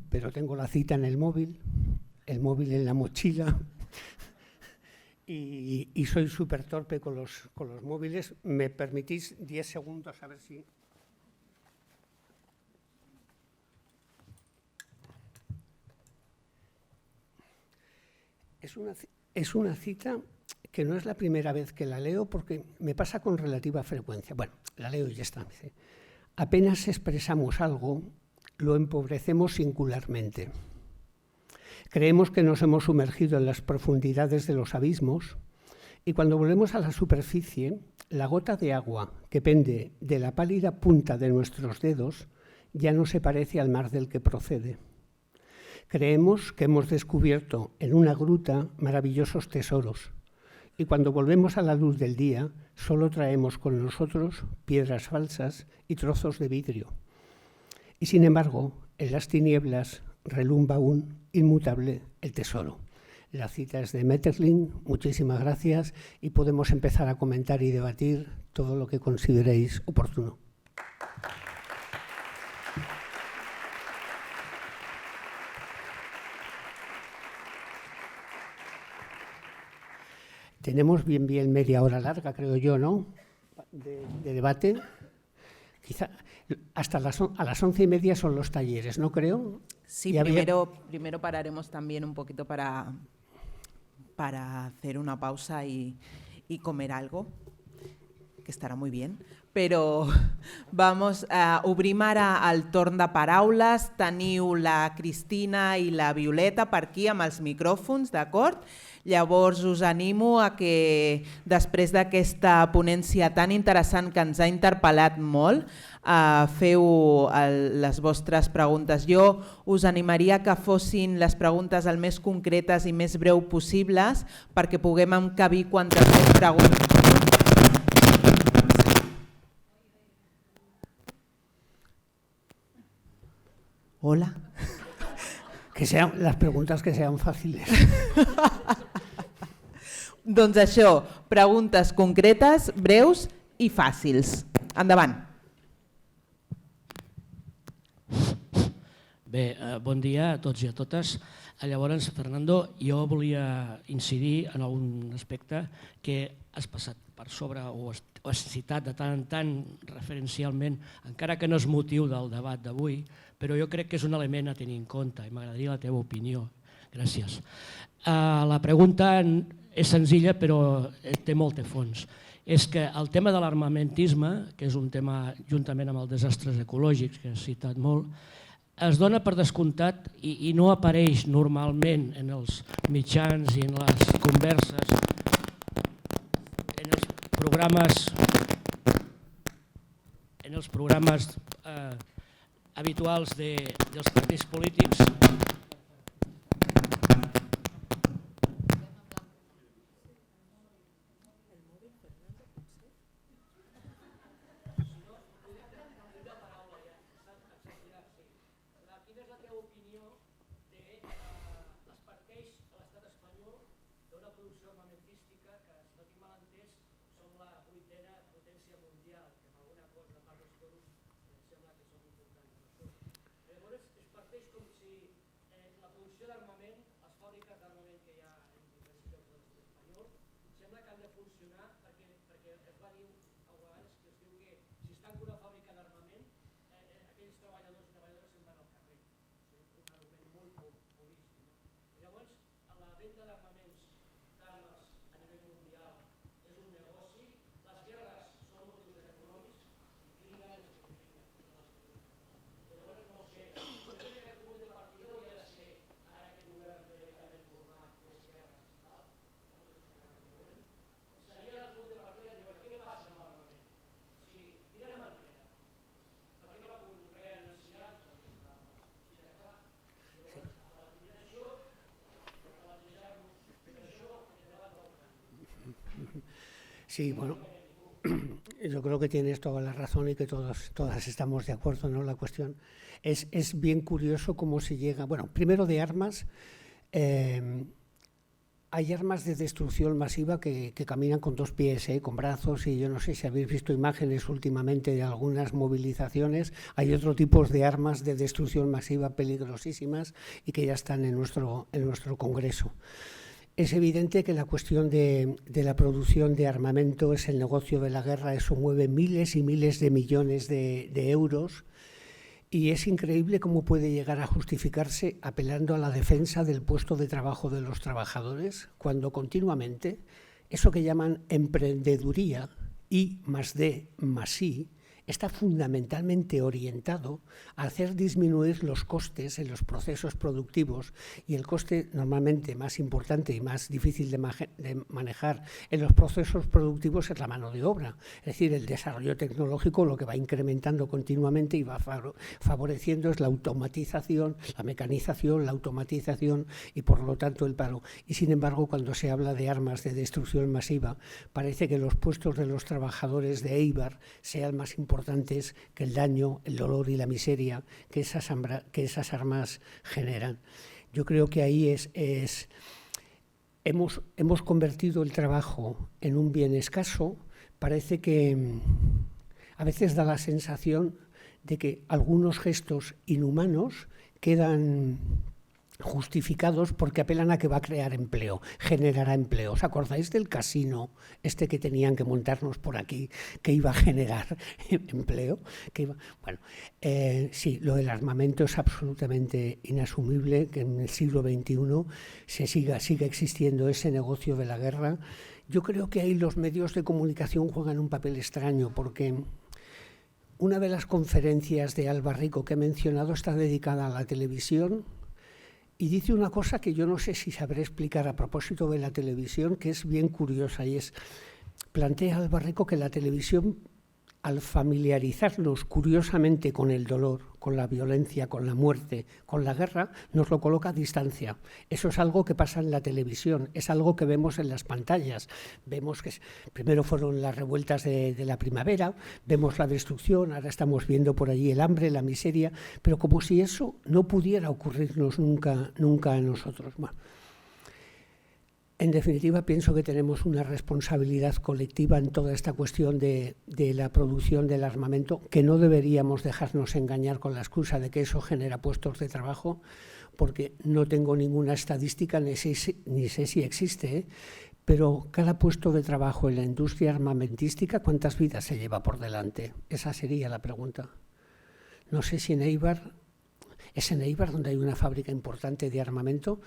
pero tengo la cita en el móvil en la mochila y soy súper torpe con los móviles. ¿Me permitís 10 segundos a ver si...? Es una cita que no es la primera vez que la leo porque me pasa con relativa frecuencia. Bueno, la leo y ya está. Dice, apenas expresamos algo, lo empobrecemos singularmente. Creemos que nos hemos sumergido en las profundidades de los abismos y cuando volvemos a la superficie, la gota de agua que pende de la pálida punta de nuestros dedos ya no se parece al mar del que procede. Creemos que hemos descubierto en una gruta maravillosos tesoros y cuando volvemos a la luz del día solo traemos con nosotros piedras falsas y trozos de vidrio. Y sin embargo, en las tinieblas relumba aún inmutable el tesoro. La cita es de Metterling, muchísimas gracias y podemos empezar a comentar y debatir todo lo que consideréis oportuno. Tenemos bien media hora larga, creo yo, ¿no?, de debate. Quizá hasta a las 11:30 son los talleres, ¿no creo? Sí, primero pararemos también un poquito para hacer una pausa y comer algo, que estarà molt bé. Però obrim ara el torn de paraules. Teniu la Cristina i la Violeta per aquí amb els micròfons, d'acord? Llavors us animo a que després d'aquesta ponència tan interessant que ens ha interpel·lat molt, feu les vostres preguntes. Jo us animaria que fossin les preguntes el més concretes i més breu possibles perquè puguem encabir quantes més preguntes. Hola. Que sean las preguntas que sean fàcils. Doncs això, preguntes concretes, breus i fàcils. Endavant. Bé, bon dia a tots i a totes. Llavors, Fernando, jo volia incidir en algun aspecte que has passat per sobre o has citat de tant en tant referencialment, encara que no és motiu del debat d'avui, però jo crec que és un element a tenir en compte i m'agradaria la teva opinió. Gràcies. La pregunta és senzilla però té molt de fons. És que el tema de l'armamentisme, que és un tema juntament amb els desastres ecològics que has citat molt, es dona per descomptat i no apareix normalment en els mitjans i en les converses, en els programes habituals dels partits polítics. Sí, bueno, yo creo que tienes toda la razón y que todas estamos de acuerdo, ¿no? La cuestión es bien curioso cómo se llega. Bueno, primero de armas. Hay armas de destrucción masiva que caminan con dos pies, con brazos, y yo no sé si habéis visto imágenes últimamente de algunas movilizaciones. Hay otro tipo de armas de destrucción masiva peligrosísimas y que ya están en nuestro Congreso. Es evidente que la cuestión de la producción de armamento es el negocio de la guerra. Eso mueve miles y miles de millones de euros. Y es increíble cómo puede llegar a justificarse apelando a la defensa del puesto de trabajo de los trabajadores, cuando continuamente eso que llaman emprendeduría, I más D más I, está fundamentalmente orientado a hacer disminuir los costes en los procesos productivos, y el coste normalmente más importante y más difícil de manejar en los procesos productivos es la mano de obra. Es decir, el desarrollo tecnológico lo que va incrementando continuamente y va favoreciendo es la automatización, la mecanización, la automatización y por lo tanto el paro. Y sin embargo, cuando se habla de armas de destrucción masiva, parece que los puestos de los trabajadores de Eibar sean más importantes que el daño, el dolor y la miseria que esas armas generan. Yo creo que ahí hemos convertido el trabajo en un bien escaso. Parece que a veces da la sensación de que algunos gestos inhumanos quedan justificados porque apelan a que va a crear empleo, generará empleo. ¿Os acordáis del casino que tenían que montarnos por aquí, que iba a generar empleo? Bueno, sí, lo del armamento es absolutamente inasumible que en el siglo XXI siga existiendo ese negocio de la guerra. Yo creo que ahí los medios de comunicación juegan un papel extraño, porque una de las conferencias de Alba Rico que he mencionado está dedicada a la televisión. Y dice una cosa que yo no sé si sabré explicar a propósito de la televisión, que es bien curiosa, y plantea Alba Rico que la televisión, al familiarizarnos curiosamente con el dolor, con la violencia, con la muerte, con la guerra, nos lo coloca a distancia. Eso es algo que pasa en la televisión, es algo que vemos en las pantallas. Vemos que primero fueron las revueltas de la primavera, vemos la destrucción, ahora estamos viendo por allí el hambre, la miseria, pero como si eso no pudiera ocurrirnos nunca a nosotros. Bueno, en definitiva, pienso que tenemos una responsabilidad colectiva en toda esta cuestión de la producción del armamento, que no deberíamos dejarnos engañar con la excusa de que eso genera puestos de trabajo, porque no tengo ninguna estadística, ni sé si existe, pero cada puesto de trabajo en la industria armamentística, ¿cuántas vidas se lleva por delante? Esa sería la pregunta. No sé si en Eibar, es en Eibar donde hay una fábrica importante de armamento,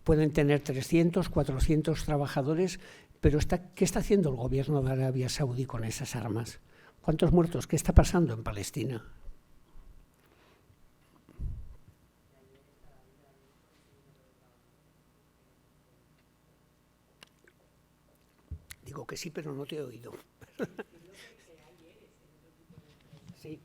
pueden tener 300, 400 trabajadores, pero ¿qué está haciendo el gobierno de Arabia Saudí con esas armas? ¿Cuántos muertos? ¿Qué está pasando en Palestina? Digo que sí, pero no te he oído. Sí.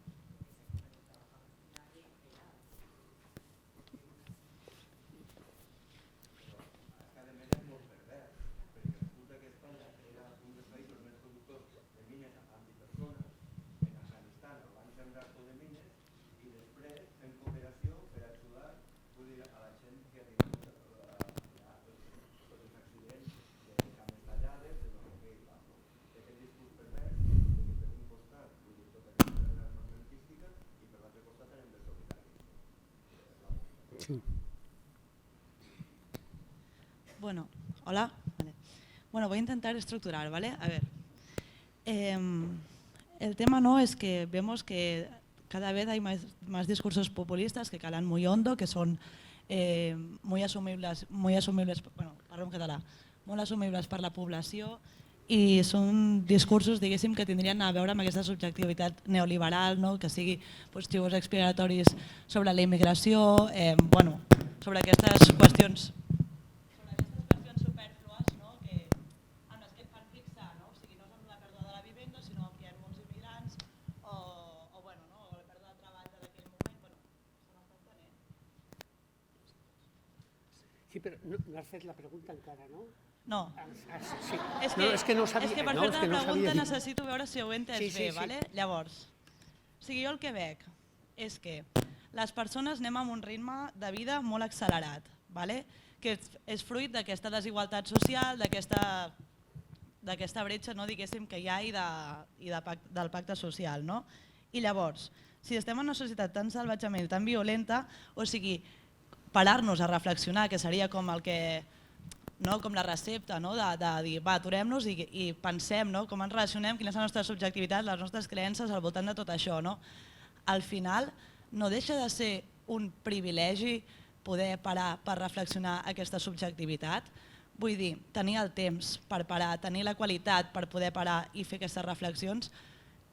Bueno, hola. Vale. Bueno, voy a intentar estructurar, ¿vale? A ver. El tema no es que vemos que cada vez hay más discursos populistas que calan muy hondo, que son muy asumibles, bueno, parlo en català, molt assumibles per la població, i són discursos, diguéssim, que tindrien a veure amb aquesta subjectivitat neoliberal, no? Que sigui xivos expiratoris sobre la immigració, bueno, sobre aquestes qüestions superflues, no? Amb les que et fan fixar, no? O sigui, no és amb la pèrdua de la vivenda, sinó que hi ha molts immigrants o bueno, no? O la pèrdua de treball d'aquell moment, bueno, se m'està entenent. Sí, però no has fet la pregunta encara, no? No. Sí. És que no sabia. És que per fer-te la pregunta necessito veure si ho he entès bé, vale? Llavors, o sigui, jo el que veig és que les persones anem amb un ritme de vida molt accelerat, vale? Que és fruit d'aquesta desigualtat social, d'aquesta bretxa, no, diguéssim, que hi ha i del pacte social. No? I llavors, si estem en una societat tan salvatgement, tan violenta, o sigui, parar-nos a reflexionar, que seria com el que, no, com la recepta, no, de dir, va, aturem-nos i pensem, no, com ens relacionem, quina és la nostra subjectivitat, les nostres creences al voltant de tot això. No? Al final, no deixa de ser un privilegi poder parar per reflexionar aquesta subjectivitat. Vull dir, tenir el temps per parar, tenir la qualitat per poder parar i fer aquestes reflexions.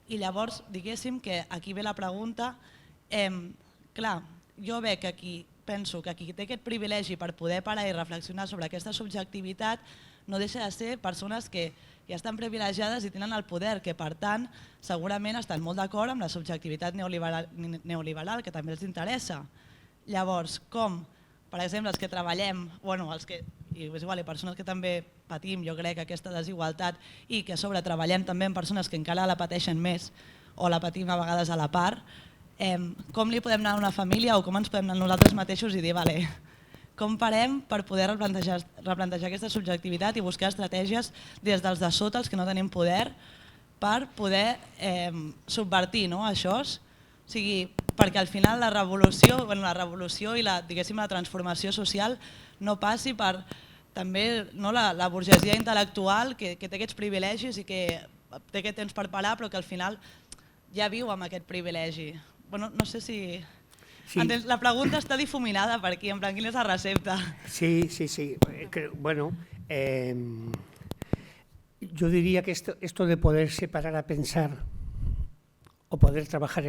I llavors, diguéssim que aquí ve la pregunta, clar, jo veig que aquí, penso que qui té aquest privilegi per poder parar i reflexionar sobre aquesta subjectivitat no deixa de ser persones que ja estan privilegiades i tenen el poder, que per tant segurament estan molt d'acord amb la subjectivitat neoliberal que també els interessa. Llavors, com, per exemple, els que treballem, i és igual, persones que també patim, jo crec, aquesta desigualtat i que a sobre treballem també amb persones que encara la pateixen més o la patim a vegades a la part, com li podem anar a una família o com ens podem anar nosaltres mateixos i dir, vale, com parem per poder replantejar aquesta subjectivitat i buscar estratègies des dels de sota, els que no tenim poder, per poder subvertir això. O sigui, perquè al final la revolució i la transformació social no passi per també la burgesia intel·lectual que té aquests privilegis i que té aquest temps per parar però que al final ja viu amb aquest privilegi. No sé si... Sí. La pregunta està difuminada per aquí, en plan, quina és la recepta? Sí. Bueno, yo diría que esto de poderse parar a pensar o poder trabajar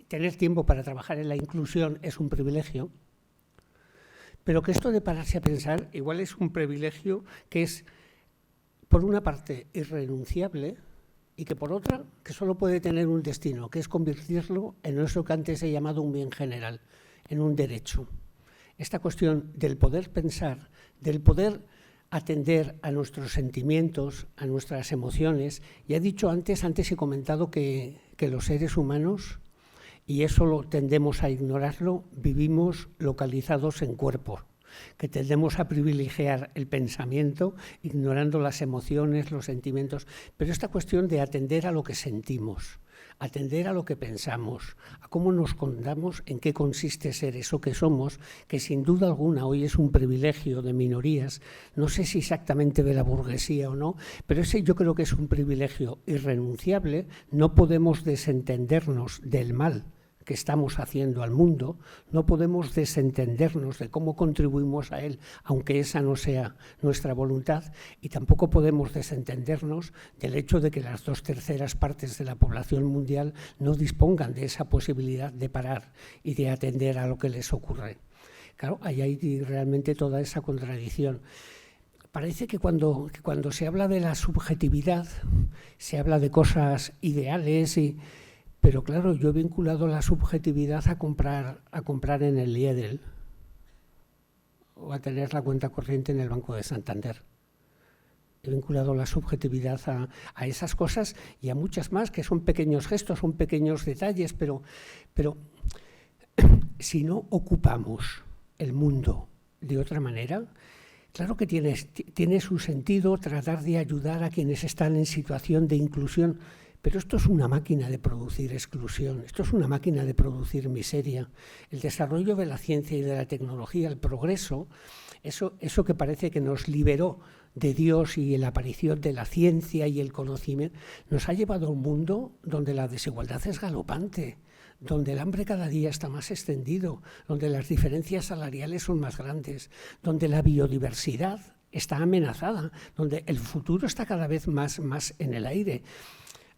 tener tiempo para trabajar en la inclusión es un privilegio, pero que esto de pararse a pensar igual es un privilegio que es, por una parte, irrenunciable y que por otra, que solo puede tener un destino, que es convertirlo en eso que antes he llamado un bien general, en un derecho. Esta cuestión del poder pensar, del poder atender a nuestros sentimientos, a nuestras emociones. Ya he dicho antes he comentado que los seres humanos, y eso tendemos a ignorarlo, vivimos localizados en cuerpos, que tendemos a privilegiar el pensamiento, ignorando las emociones, los sentimientos. Pero esta cuestión de atender a lo que sentimos, atender a lo que pensamos, a cómo nos contamos, en qué consiste ser eso que somos, que sin duda alguna hoy es un privilegio de minorías, no sé si exactamente de la burguesía o no, pero ese yo creo que es un privilegio irrenunciable. No podemos desentendernos del mal que estamos haciendo al mundo, no podemos desentendernos de cómo contribuimos a él, aunque esa no sea nuestra voluntad, y tampoco podemos desentendernos del hecho de que las 2/3 partes de la población mundial no dispongan de esa posibilidad de parar y de atender a lo que les ocurre. Claro, ahí hay realmente toda esa contradicción. Parece que cuando se habla de la subjetividad, se habla de cosas ideales pero claro, yo he vinculado la subjetividad a comprar en el Lidl o a tener la cuenta corriente en el Banco de Santander. He vinculado la subjetividad a esas cosas y a muchas más, que son pequeños gestos, son pequeños detalles, pero si no ocupamos el mundo de otra manera, claro que tiene su sentido tratar de ayudar a quienes están en situación de inclusión. Pero esto es una máquina de producir exclusión, esto es una máquina de producir miseria. El desarrollo de la ciencia y de la tecnología, el progreso, eso que parece que nos liberó de Dios y la aparición de la ciencia y el conocimiento, nos ha llevado a un mundo donde la desigualdad es galopante, donde el hambre cada día está más extendido, donde las diferencias salariales son más grandes, donde la biodiversidad está amenazada, donde el futuro está cada vez más en el aire.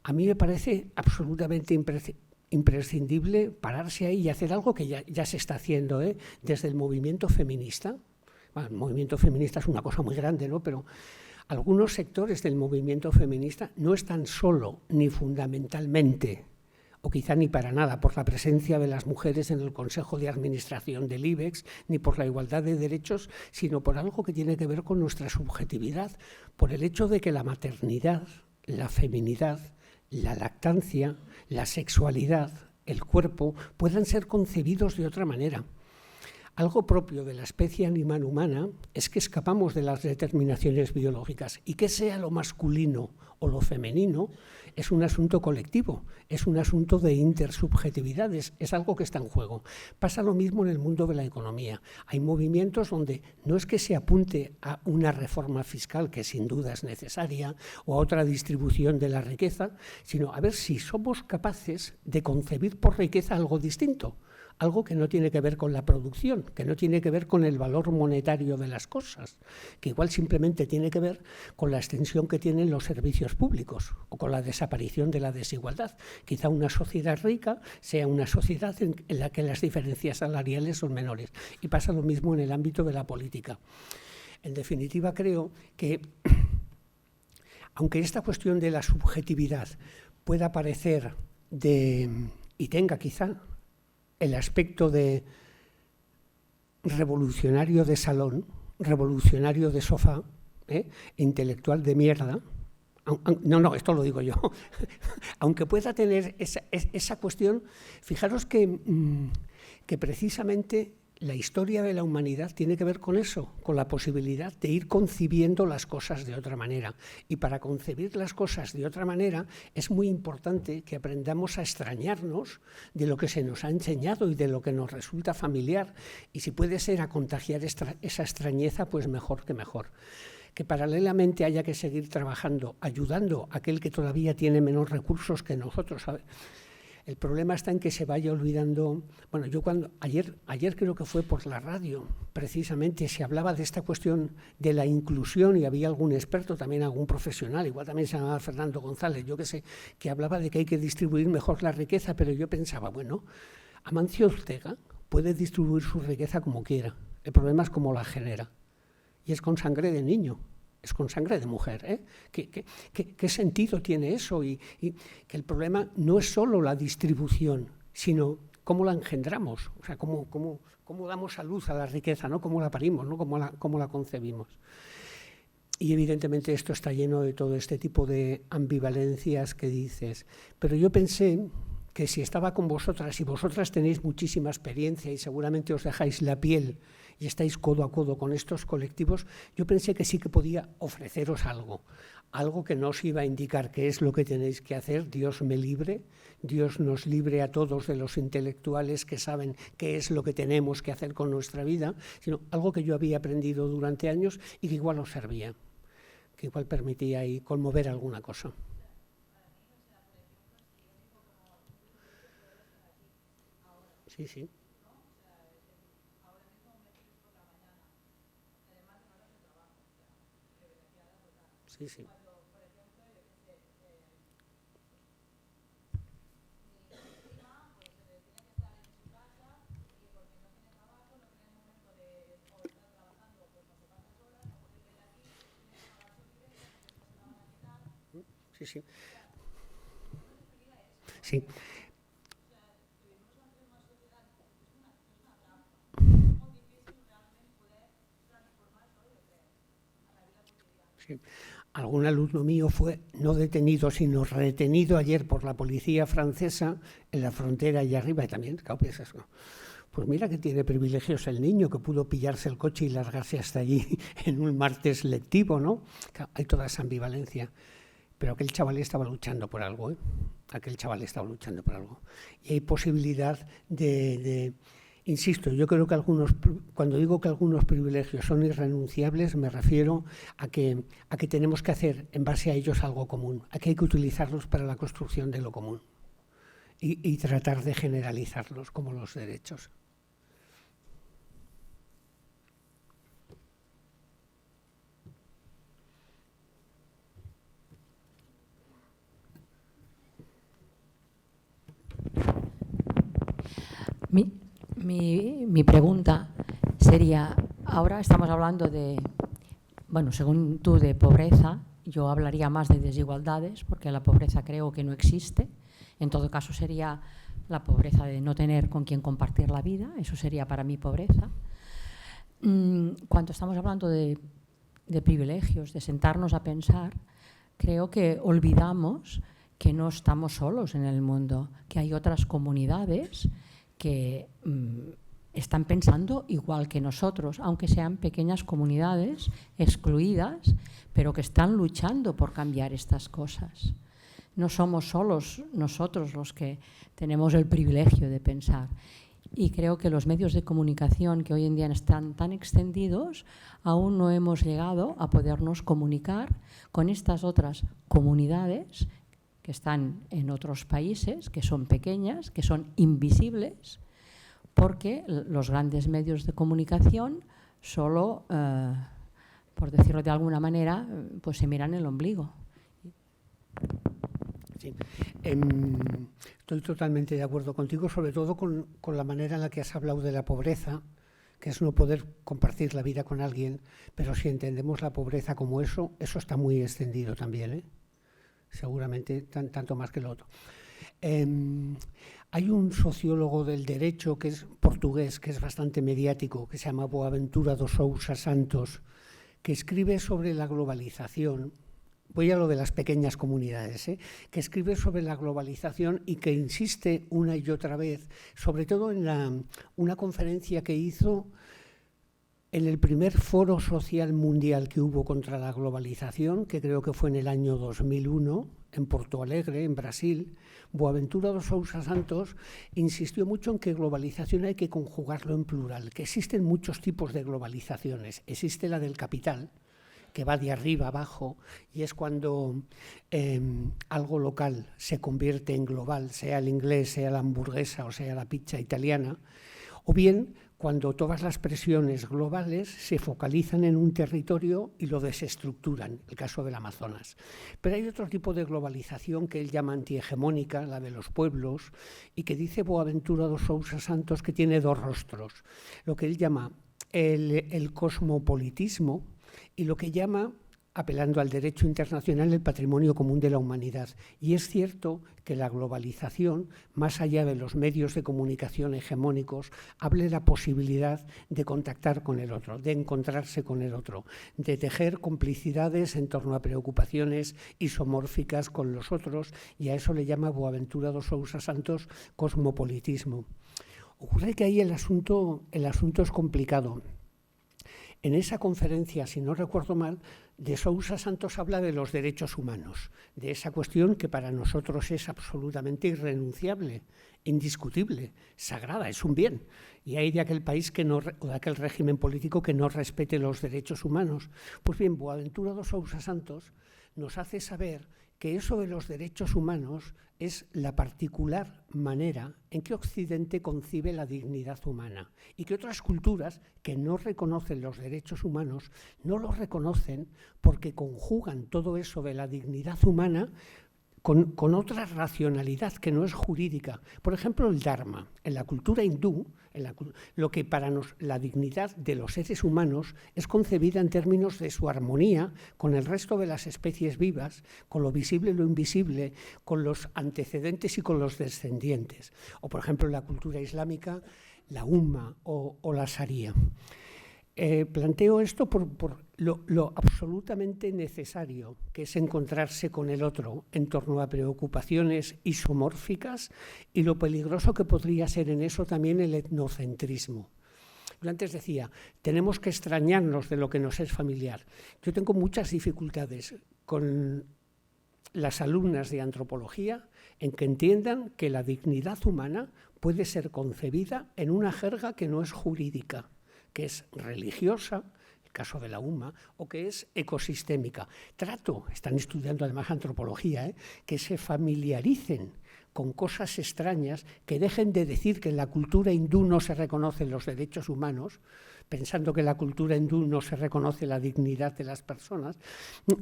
A mí me parece absolutamente imprescindible pararse ahí y hacer algo que ya se está haciendo desde el movimiento feminista. Bueno, el movimiento feminista es una cosa muy grande, ¿no? Pero algunos sectores del movimiento feminista no están solo ni fundamentalmente o quizá ni para nada, por la presencia de las mujeres en el Consejo de Administración del IBEX, ni por la igualdad de derechos, sino por algo que tiene que ver con nuestra subjetividad, por el hecho de que la maternidad, la feminidad, la lactancia, la sexualidad, el cuerpo, puedan ser concebidos de otra manera. Algo propio de la especie animal humana es que escapamos de las determinaciones biológicas y que sea lo masculino o lo femenino es un asunto colectivo, es un asunto de intersubjetividades, es algo que está en juego. Pasa lo mismo en el mundo de la economía. Hay movimientos donde no es que se apunte a una reforma fiscal que sin duda es necesaria o a otra distribución de la riqueza, sino a ver si somos capaces de concebir por riqueza algo distinto. Algo que no tiene que ver con la producción, que no tiene que ver con el valor monetario de las cosas, que igual simplemente tiene que ver con la extensión que tienen los servicios públicos o con la desaparición de la desigualdad. Quizá una sociedad rica sea una sociedad en la que las diferencias salariales son menores. Y pasa lo mismo en el ámbito de la política. En definitiva, creo que, aunque esta cuestión de la subjetividad pueda parecer y tenga quizá el aspecto de revolucionario de salón, revolucionario de sofá, intelectual de mierda. No, esto lo digo yo. Aunque pueda tener esa cuestión, fijaros que precisamente la historia de la humanidad tiene que ver con eso, con la posibilidad de ir concibiendo las cosas de otra manera. Y para concebir las cosas de otra manera es muy importante que aprendamos a extrañarnos de lo que se nos ha enseñado y de lo que nos resulta familiar. Y si puede ser a contagiar esa extrañeza, pues mejor que mejor. Que paralelamente haya que seguir trabajando, ayudando a aquel que todavía tiene menos recursos que nosotros. El problema está en que se vaya olvidando. Bueno, yo ayer creo que fue por la radio, precisamente se hablaba de esta cuestión de la inclusión y había algún experto, también algún profesional, igual también se llamaba Fernando González, yo qué sé, que hablaba de que hay que distribuir mejor la riqueza, pero yo pensaba, bueno, Amancio Ortega puede distribuir su riqueza como quiera, el problema es cómo la genera, y es con sangre de niño. Es con sangre de mujer. ¿Qué sentido tiene eso? Y que el problema no es solo la distribución, sino cómo la engendramos, o sea, cómo damos a luz a la riqueza, ¿no? Cómo la parimos, ¿no? Cómo la concebimos. Y evidentemente esto está lleno de todo este tipo de ambivalencias que dices. Pero yo pensé que si estaba con vosotras y vosotras tenéis muchísima experiencia y seguramente os dejáis la piel y estáis codo a codo con estos colectivos, yo pensé que sí que podía ofreceros algo que no os iba a indicar qué es lo que tenéis que hacer, Dios me libre, Dios nos libre a todos de los intelectuales que saben qué es lo que tenemos que hacer con nuestra vida, sino algo que yo había aprendido durante años y que igual os servía, que igual permitía ahí conmover alguna cosa. Sí, sí. Sí, sí. Sí, sí. Sí. Sí. Algún alumno mío fue no detenido, sino retenido ayer por la policía francesa en la frontera allá arriba, y también, claro, piensas, pues mira que tiene privilegios el niño, que pudo pillarse el coche y largarse hasta allí en un martes lectivo, ¿no? Claro, hay toda esa ambivalencia. Pero aquel chaval estaba luchando por algo, ¿eh? Aquel chaval estaba luchando por algo. Y hay posibilidad insisto, yo creo que cuando digo que algunos privilegios son irrenunciables, me refiero a que tenemos que hacer en base a ellos algo común, a que hay que utilizarlos para la construcción de lo común y tratar de generalizarlos como los derechos. Mi pregunta sería, ahora estamos hablando de, bueno, según tú, de pobreza, yo hablaría más de desigualdades, porque la pobreza creo que no existe En todo caso sería la pobreza de no tener con quien compartir la vida, eso sería para mí pobreza. Cuando estamos hablando de privilegios, de sentarnos a pensar, creo que olvidamos que no estamos solos en el mundo, que hay otras comunidades que están pensando igual que nosotros, aunque sean pequeñas comunidades excluidas, pero que están luchando por cambiar estas cosas. No somos solos nosotros los que tenemos el privilegio de pensar. Y creo que los medios de comunicación que hoy en día están tan extendidos, aún no hemos llegado a podernos comunicar con estas otras comunidades que están en otros países, que son pequeñas, que son invisibles, porque los grandes medios de comunicación solo, por decirlo de alguna manera, pues se miran el ombligo. Sí. Estoy totalmente de acuerdo contigo, sobre todo con la manera en la que has hablado de la pobreza, que es no poder compartir la vida con alguien, pero si entendemos la pobreza como eso está muy extendido también, ¿eh? Seguramente tanto más que lo otro. Hay un sociólogo del derecho que es portugués, que es bastante mediático, que se llama Boaventura de Sousa Santos, que escribe sobre la globalización. Voy a lo de las pequeñas comunidades, que escribe sobre la globalización y que insiste una y otra vez, sobre todo en una conferencia que hizo en el primer foro social mundial que hubo contra la globalización, que creo que fue en el año 2001, en Porto Alegre, en Brasil. Boaventura de Sousa Santos insistió mucho en que globalización hay que conjugarlo en plural, que existen muchos tipos de globalizaciones. Existe la del capital, que va de arriba abajo, y es cuando algo local se convierte en global, sea el inglés, sea la hamburguesa o sea la pizza italiana, o bien cuando todas las presiones globales se focalizan en un territorio y lo desestructuran, el caso del Amazonas. Pero hay otro tipo de globalización que él llama antihegemónica, la de los pueblos, y que dice Boaventura de Sousa Santos que tiene dos rostros, lo que él llama el cosmopolitismo, y lo que llama, apelando al derecho internacional, el patrimonio común de la humanidad. Y es cierto que la globalización, más allá de los medios de comunicación hegemónicos, abre la posibilidad de contactar con el otro, de encontrarse con el otro, de tejer complicidades en torno a preocupaciones isomórficas con los otros, y a eso le llama Boaventura de Sousa Santos cosmopolitismo. Ocurre que ahí el asunto es complicado. En esa conferencia, si no recuerdo mal, de Sousa Santos habla de los derechos humanos, de esa cuestión que para nosotros es absolutamente irrenunciable, indiscutible, sagrada, es un bien. Y hay de aquel país o de aquel régimen político que no respete los derechos humanos. Pues bien, Boaventura de Sousa Santos nos hace saber que eso de los derechos humanos es la particular manera en que Occidente concibe la dignidad humana y que otras culturas que no reconocen los derechos humanos no los reconocen porque conjugan todo eso de la dignidad humana con otra racionalidad que no es jurídica. Por ejemplo, el Dharma. En la cultura hindú, lo que para la dignidad de los seres humanos es concebida en términos de su armonía con el resto de las especies vivas, con lo visible y lo invisible, con los antecedentes y con los descendientes. O, por ejemplo, en la cultura islámica, la Umma o la Sharia. Planteo esto por lo absolutamente necesario que es encontrarse con el otro en torno a preocupaciones isomórficas y lo peligroso que podría ser en eso también el etnocentrismo. Yo antes decía, tenemos que extrañarnos de lo que nos es familiar. Yo tengo muchas dificultades con las alumnas de antropología en que entiendan que la dignidad humana puede ser concebida en una jerga que no es jurídica, que es religiosa, el caso de la UMA, o que es ecosistémica. Están estudiando además antropología, que se familiaricen con cosas extrañas, que dejen de decir que en la cultura hindú no se reconocen los derechos humanos, pensando que en la cultura hindú no se reconoce la dignidad de las personas.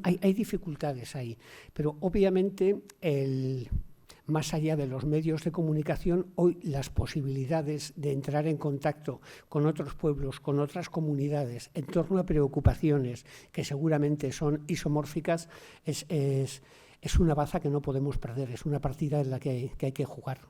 Hay dificultades ahí, pero obviamente más allá de los medios de comunicación, hoy las posibilidades de entrar en contacto con otros pueblos, con otras comunidades, en torno a preocupaciones que seguramente son isomórficas, es es una baza que no podemos perder, es una partida en la que hay que jugar.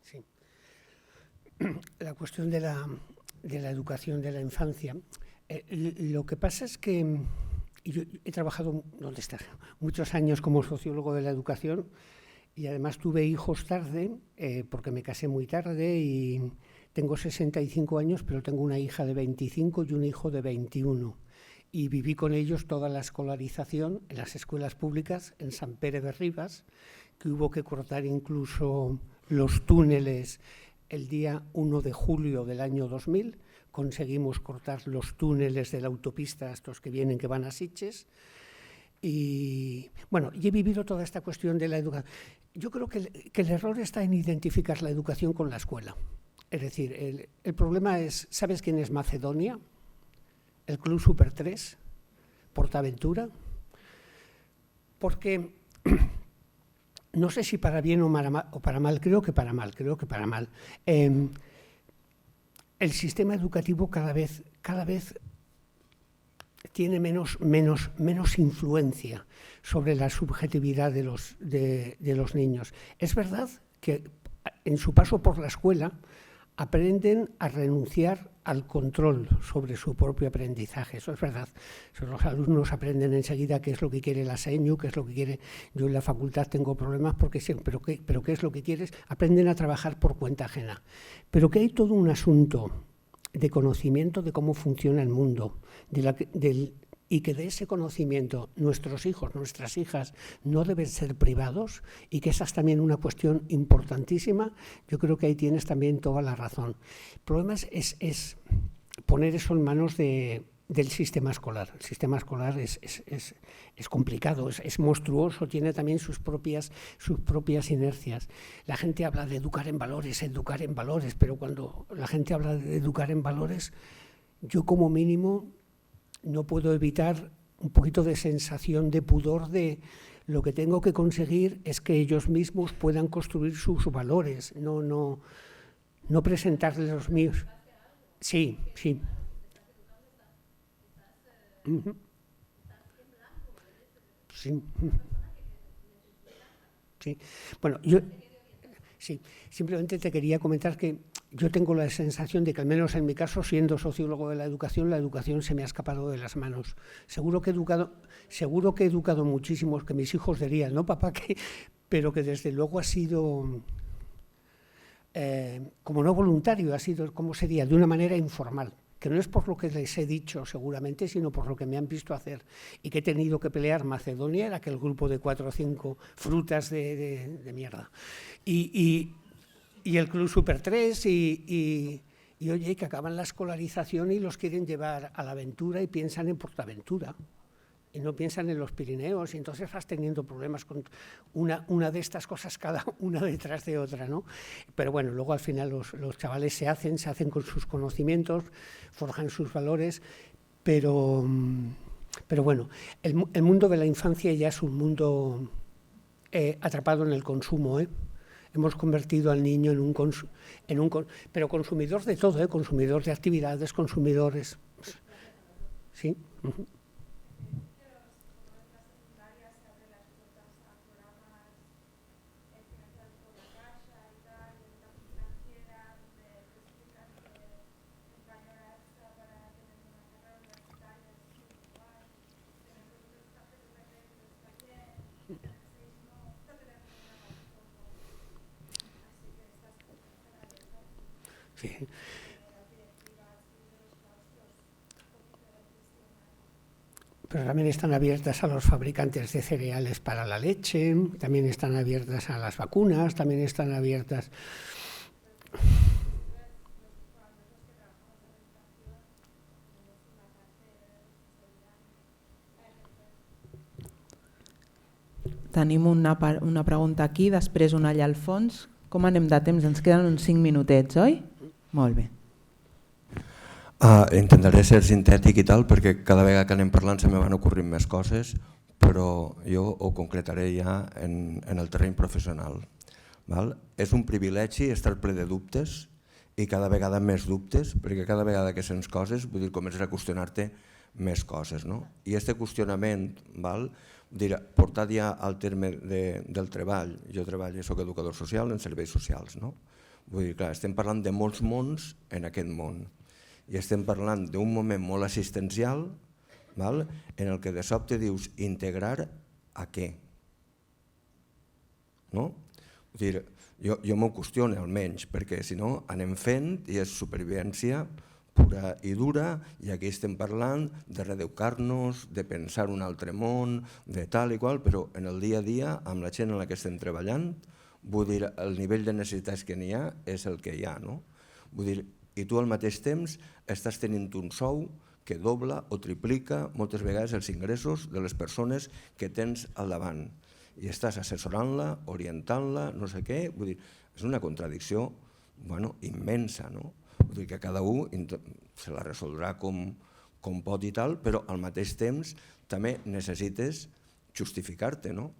Sí. La cuestión de la educación de la infancia. Lo que pasa es que yo he trabajado muchos años como sociólogo de la educación y además tuve hijos tarde, porque me casé muy tarde y tengo 65 años, pero tengo una hija de 25 y un hijo de 21. Y viví con ellos toda la escolarización en las escuelas públicas en Sant Pere de Ribes, que hubo que cortar incluso los túneles. El día 1 de julio del año 2000 conseguimos cortar los túneles de la autopista, estos que vienen, que van a Sitges. Y bueno, y he vivido toda esta cuestión de la educación. Yo creo que el error está en identificar la educación con la escuela. Es decir, el problema es, ¿sabes quién es Macedonia? El Club Super 3, Portaventura. Porque no sé si para bien o para mal, creo que para mal. El sistema educativo cada vez tiene menos influencia sobre la subjetividad de los niños. Es verdad que en su paso por la escuela aprenden a renunciar al control sobre su propio aprendizaje, eso es verdad. Los alumnos aprenden enseguida qué es lo que quiere la señu, qué es lo que quiere. Yo en la facultad tengo problemas porque sí, pero ¿qué es lo que quieres? Aprenden a trabajar por cuenta ajena. Pero que hay todo un asunto de conocimiento de cómo funciona el mundo, y que de ese conocimiento nuestros hijos, nuestras hijas no deben ser privados, y que esa es también una cuestión importantísima. Yo creo que ahí tienes también toda la razón. El problema es poner eso en manos del sistema escolar. El sistema escolar es complicado, es monstruoso, tiene también sus propias inercias. La gente habla de educar en valores, pero cuando la gente habla de educar en valores, yo como mínimo no puedo evitar un poquito de sensación de pudor de lo que tengo que conseguir es que ellos mismos puedan construir sus valores, no presentarles los míos. Sí. Sí. Bueno, sí, simplemente te quería comentar que yo tengo la sensación de que, al menos en mi caso, siendo sociólogo de la educación se me ha escapado de las manos. Seguro que he educado muchísimos, que mis hijos dirían, no papá, pero que desde luego ha sido, como no voluntario, ha sido, ¿cómo sería?, de una manera informal, que no es por lo que les he dicho seguramente, sino por lo que me han visto hacer, y que he tenido que pelear. Macedonia era aquel grupo de 4 o 5 frutas de mierda. Y el Club Super 3 y oye, que acaban la escolarización y los quieren llevar a la aventura y piensan en Portaventura. y no piensan en los Pirineos, y entonces vas teniendo problemas con una de estas cosas cada una detrás de otra, ¿no? Pero bueno, luego al final los chavales se hacen con sus conocimientos, forjan sus valores, pero bueno, el mundo de la infancia ya es un mundo atrapado en el consumo, ¿eh? Hemos convertido al niño pero consumidor de todo, ¿eh? Consumidor de actividades, consumidores. Sí. Sí. Pero también están abiertas a los fabricantes de cereales para la leche, también están abiertas a las vacunas, también están abiertas. Tenim una pregunta aquí, després una allà al fons. Com anem de temps? Ens queden uns 5 minutets, oi? Molt bé. Intentaré ser sintètic i tal, perquè cada vegada que anem parlant se me van ocorrint més coses, però jo ho concretaré ja en el terreny professional. És un privilegi estar ple de dubtes i cada vegada més dubtes, perquè cada vegada que sents coses comences a qüestionar-te més coses. I aquest qüestionament, portat ja al terme del treball, jo treballo, soc educador social en serveis socials. Vull dir, clar, estem parlant de molts mons en aquest món i estem parlant d'un moment molt assistencial en el que de sobte dius integrar a què? Jo m'ho qüestiono almenys, perquè si no anem fent i és supervivència pura i dura i aquí estem parlant de reeducar-nos, de pensar un altre món, de tal i qual, però en el dia a dia, amb la gent en la que estem treballant, vull dir, el nivell de necessitats que n'hi ha és el que hi ha. Vull dir, i tu al mateix temps estàs tenint un sou que dobla o triplica moltes vegades els ingressos de les persones que tens al davant i estàs assessorant-la, orientant-la, no sé què, vull dir, és una contradicció immensa, no? Vull dir que cada un se la resoldrà com pot i tal, però al mateix temps també necessites justificar-te, no?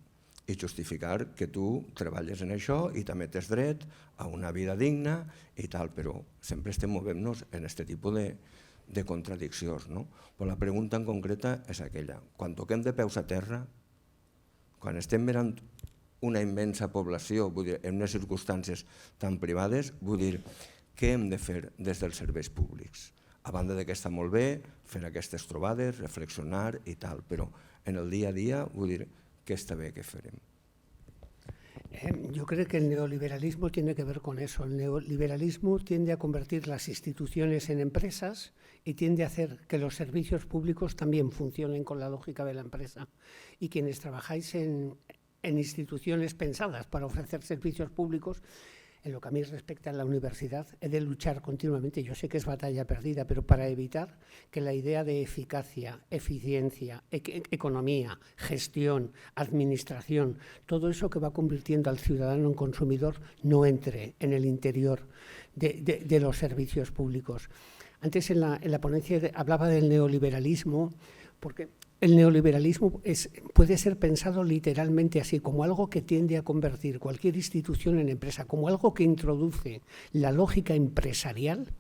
I justificar que tu treballes en això i també tens dret a una vida digna i tal, però sempre estem movent-nos en aquest tipus de contradiccions. Però la pregunta en concreta és aquella. Quan toquem de peus a terra, quan estem mirant una immensa població, vull dir, en unes circumstàncies tan privades, vull dir, què hem de fer des dels serveis públics? A banda que està molt bé fer aquestes trobades, reflexionar i tal, però en el dia a dia, vull dir, ¿qué está bien que farem? Yo creo que el neoliberalismo tiene que ver con eso. El neoliberalismo tiende a convertir las instituciones en empresas y tiende a hacer que los servicios públicos también funcionen con la lógica de la empresa. Y quienes trabajáis en instituciones pensadas para ofrecer servicios públicos, en lo que a mí respecta a la universidad, he de luchar continuamente, yo sé que es batalla perdida, pero para evitar que la idea de eficacia, eficiencia, economía, gestión, administración, todo eso que va convirtiendo al ciudadano en consumidor no entre en el interior de los servicios públicos. Antes en la ponencia hablaba del neoliberalismo, porque el neoliberalismo puede ser pensado literalmente así, como algo que tiende a convertir cualquier institución en empresa, como algo que introduce la lógica empresarial,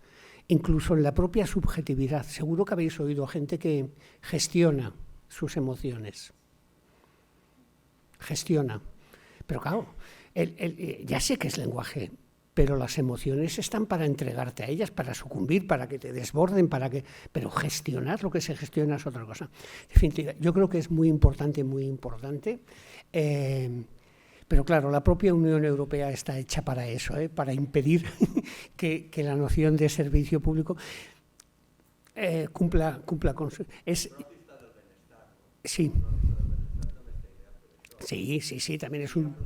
incluso en la propia subjetividad. Seguro que habéis oído a gente que gestiona sus emociones. Gestiona. Pero claro, ya sé que es lenguaje, pero las emociones están para entregarte a ellas, para sucumbir, para que te desborden, pero gestionar lo que se gestiona es otra cosa. En fin, yo creo que es muy importante, pero claro, la propia Unión Europea está hecha para eso, para impedir que la noción de servicio público cumpla con su... Sí. Sí, también es un...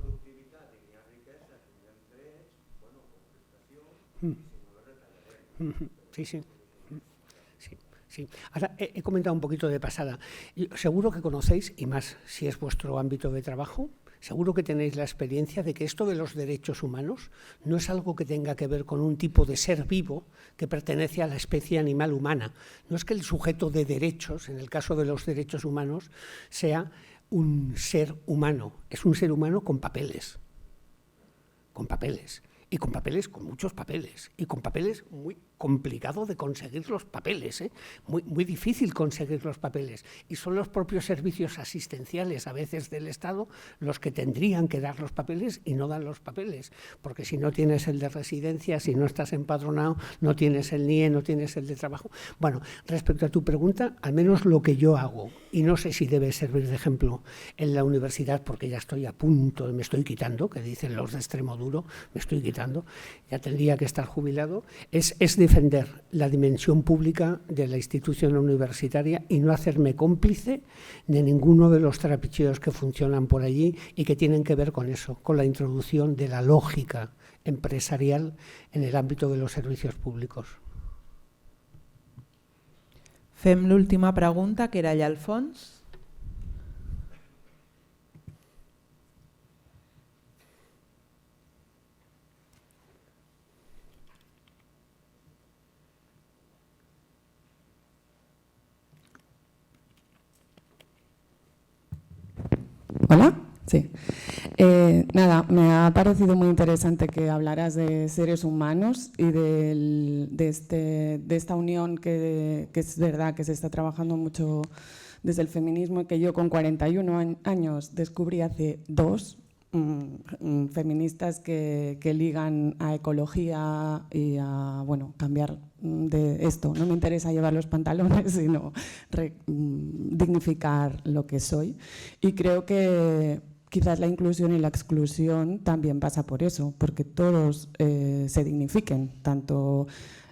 Sí, ahora he comentado un poquito de pasada. Seguro que conocéis, y más si es vuestro ámbito de trabajo, seguro que tenéis la experiencia de que esto de los derechos humanos no es algo que tenga que ver con un tipo de ser vivo que pertenece a la especie animal humana. No es que el sujeto de derechos, en el caso de los derechos humanos, sea un ser humano. Es un ser humano con papeles. Con papeles. Y con papeles, con muchos papeles. Y con papeles muy complicado de conseguir los papeles, muy difícil conseguir los papeles. Y son los propios servicios asistenciales, a veces del Estado, los que tendrían que dar los papeles y no dan los papeles. Porque si no tienes el de residencia, si no estás empadronado, no tienes el NIE, no tienes el de trabajo. Bueno, respecto a tu pregunta, al menos lo que yo hago, y no sé si debe servir de ejemplo en la universidad, porque ya estoy a punto, me estoy quitando, que dicen los de extremo duro, me estoy quitando, ya tendría que estar jubilado, es defender la dimensión pública de la institución universitaria y no hacerme cómplice de ninguno de los trapicheos que funcionan por allí y que tienen que ver con eso, con la introducción de la lógica empresarial en el ámbito de los servicios públicos. Fem l'última pregunta, que era allà al fons. Hola, sí. Nada, me ha parecido muy interesante que hablaras de seres humanos y de esta unión que es verdad que se está trabajando mucho desde el feminismo y que yo con 41 años descubrí hace 2, feministas que ligan a ecología y a cambiar de esto. No me interesa llevar los pantalones, sino dignificar lo que soy. Y creo que quizás la inclusión y la exclusión también pasa por eso, porque todos se dignifiquen, tanto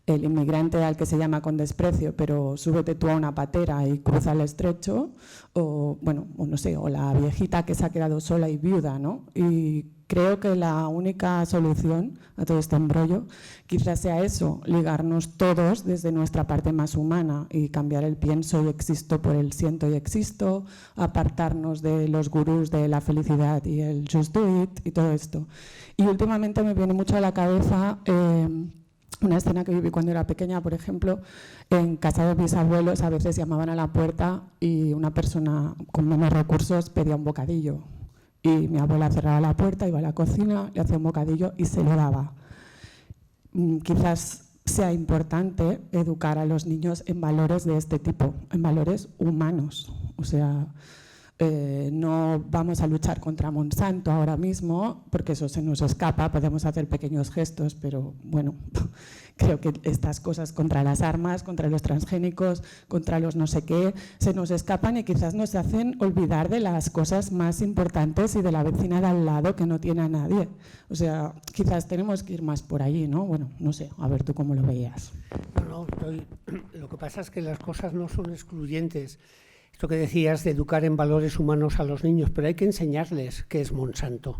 el inmigrante al que se llama con desprecio, pero súbete tú a una patera y cruza el estrecho, o no sé, o la viejita que se ha quedado sola y viuda, ¿no? Y creo que la única solución a todo este embrollo quizás sea eso, ligarnos todos desde nuestra parte más humana y cambiar el pienso y existo por el siento y existo, apartarnos de los gurús de la felicidad y el just do it y todo esto. Y últimamente me viene mucho a la cabeza una escena que viví cuando era pequeña, por ejemplo, en casa de mis abuelos a veces llamaban a la puerta y una persona con menos recursos pedía un bocadillo. Y mi abuela cerraba la puerta, iba a la cocina, le hacía un bocadillo y se lo daba. Quizás sea importante educar a los niños en valores de este tipo, en valores humanos. O sea, no vamos a luchar contra Monsanto ahora mismo, porque eso se nos escapa, podemos hacer pequeños gestos, pero bueno, creo que estas cosas contra las armas, contra los transgénicos, contra los no sé qué, se nos escapan y quizás nos hacen olvidar de las cosas más importantes y de la vecina de al lado que no tiene a nadie. O sea, quizás tenemos que ir más por allí, ¿no? Bueno, no sé, a ver tú cómo lo veías. No, lo que pasa es que las cosas no son excluyentes. Esto que decías de educar en valores humanos a los niños, pero hay que enseñarles qué es Monsanto.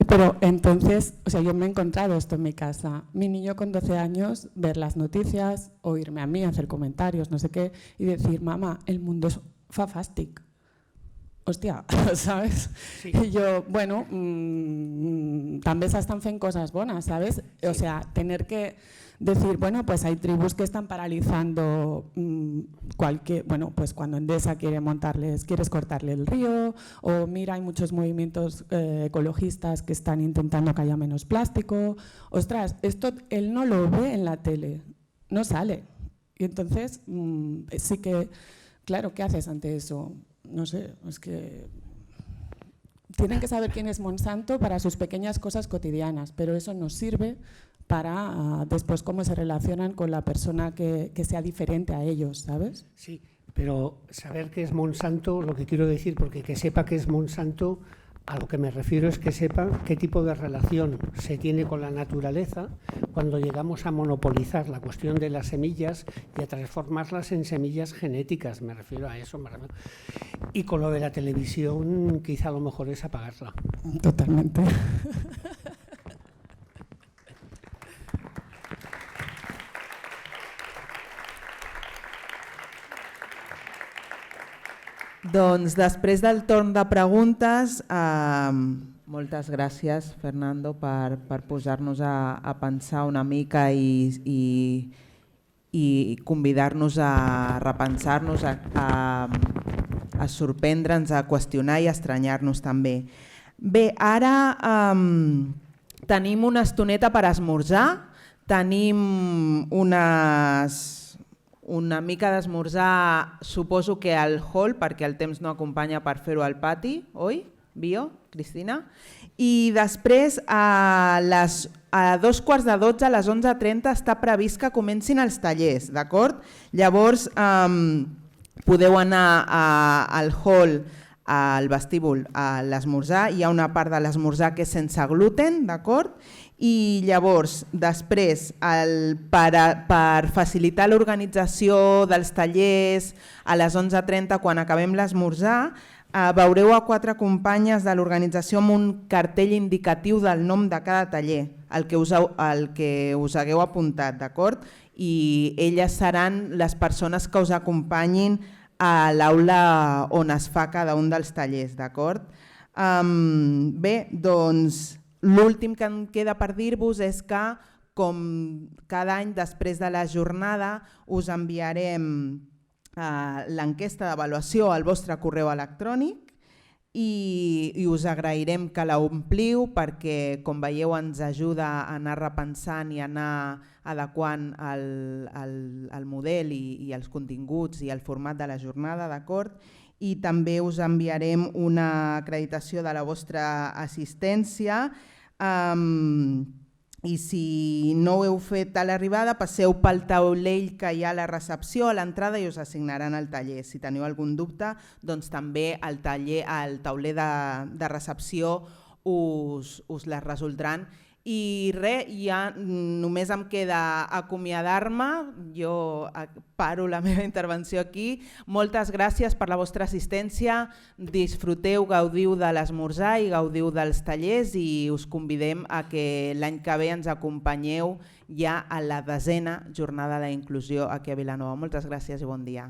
Pero entonces, o sea, yo me he encontrado esto en mi casa. Mi niño con 12 años, ver las noticias, oírme a mí, hacer comentarios, no sé qué, y decir, mamá, el mundo es fafàstic. Hòstia, ¿sabes? Sí. Y yo, bueno, també s'estan fent cosas bonas, ¿sabes? Sí. O sea, tener que decir, bueno, pues hay tribus que están paralizando pues cuando Endesa quieres cortarle el río, o mira, hay muchos movimientos ecologistas que están intentando que haya menos plástico. Ostras, esto él no lo ve en la tele, no sale. Y entonces, sí que, claro, ¿qué haces ante eso? No sé, es que tienen que saber quién es Monsanto para sus pequeñas cosas cotidianas, pero eso nos sirve para después cómo se relacionan con la persona que sea diferente a ellos, ¿sabes? Sí, pero saber qué es Monsanto, lo que quiero decir, porque que sepa qué es Monsanto, a lo que me refiero es que sepa qué tipo de relación se tiene con la naturaleza cuando llegamos a monopolizar la cuestión de las semillas y a transformarlas en semillas genéticas, me refiero a eso. Y con lo de la televisión quizá lo mejor es apagarla. Totalmente. Doncs després del torn de preguntes, moltes gràcies, Fernando, per posar-nos a pensar una mica i convidar-nos a repensar-nos, a sorprendre'ns, a qüestionar i a estranyar-nos també. Bé, ara tenim una estoneta per esmorzar, tenim una mica d'esmorzar, suposo que al hall, perquè el temps no acompanya per fer-ho al pati, oi? Bio, Cristina? I després a 2:15, a les 11:30, està previst que comencin els tallers, d'acord? Llavors podeu anar al hall, al vestíbul, a l'esmorzar. Hi ha una part de l'esmorzar que és sense gluten, d'acord? I llavors, després, per facilitar l'organització dels tallers, a les 11:30, quan acabem l'esmorzar, veureu a 4 companyes de l'organització amb un cartell indicatiu del nom de cada taller, el que us hagueu apuntat, d'acord? I elles seran les persones que us acompanyin a l'aula on es fa cada un dels tallers, d'acord? Bé, doncs l'últim que em queda per dir-vos és que, com cada any després de la jornada, us enviarem l'enquesta d'avaluació al vostre correu electrònic i us agrairem que la ompliu perquè, com veieu, ens ajuda a anar repensant i a anar adequant el model i els continguts i el format de la jornada, d'acord? I també us enviarem una acreditació de la vostra assistència i si no ho heu fet a l'arribada, passeu pel taulell que hi ha a la recepció a l'entrada i us assignaran el taller. Si teniu algun dubte, doncs també al tauler de recepció us les resoldran. I res, ja només em queda acomiadar-me, jo paro la meva intervenció aquí. Moltes gràcies per la vostra assistència, disfruteu, gaudiu de l'esmorzar i gaudiu dels tallers i us convidem a que l'any que ve ens acompanyeu ja a la 10ª jornada d'inclusió aquí a Vilanova. Moltes gràcies i bon dia.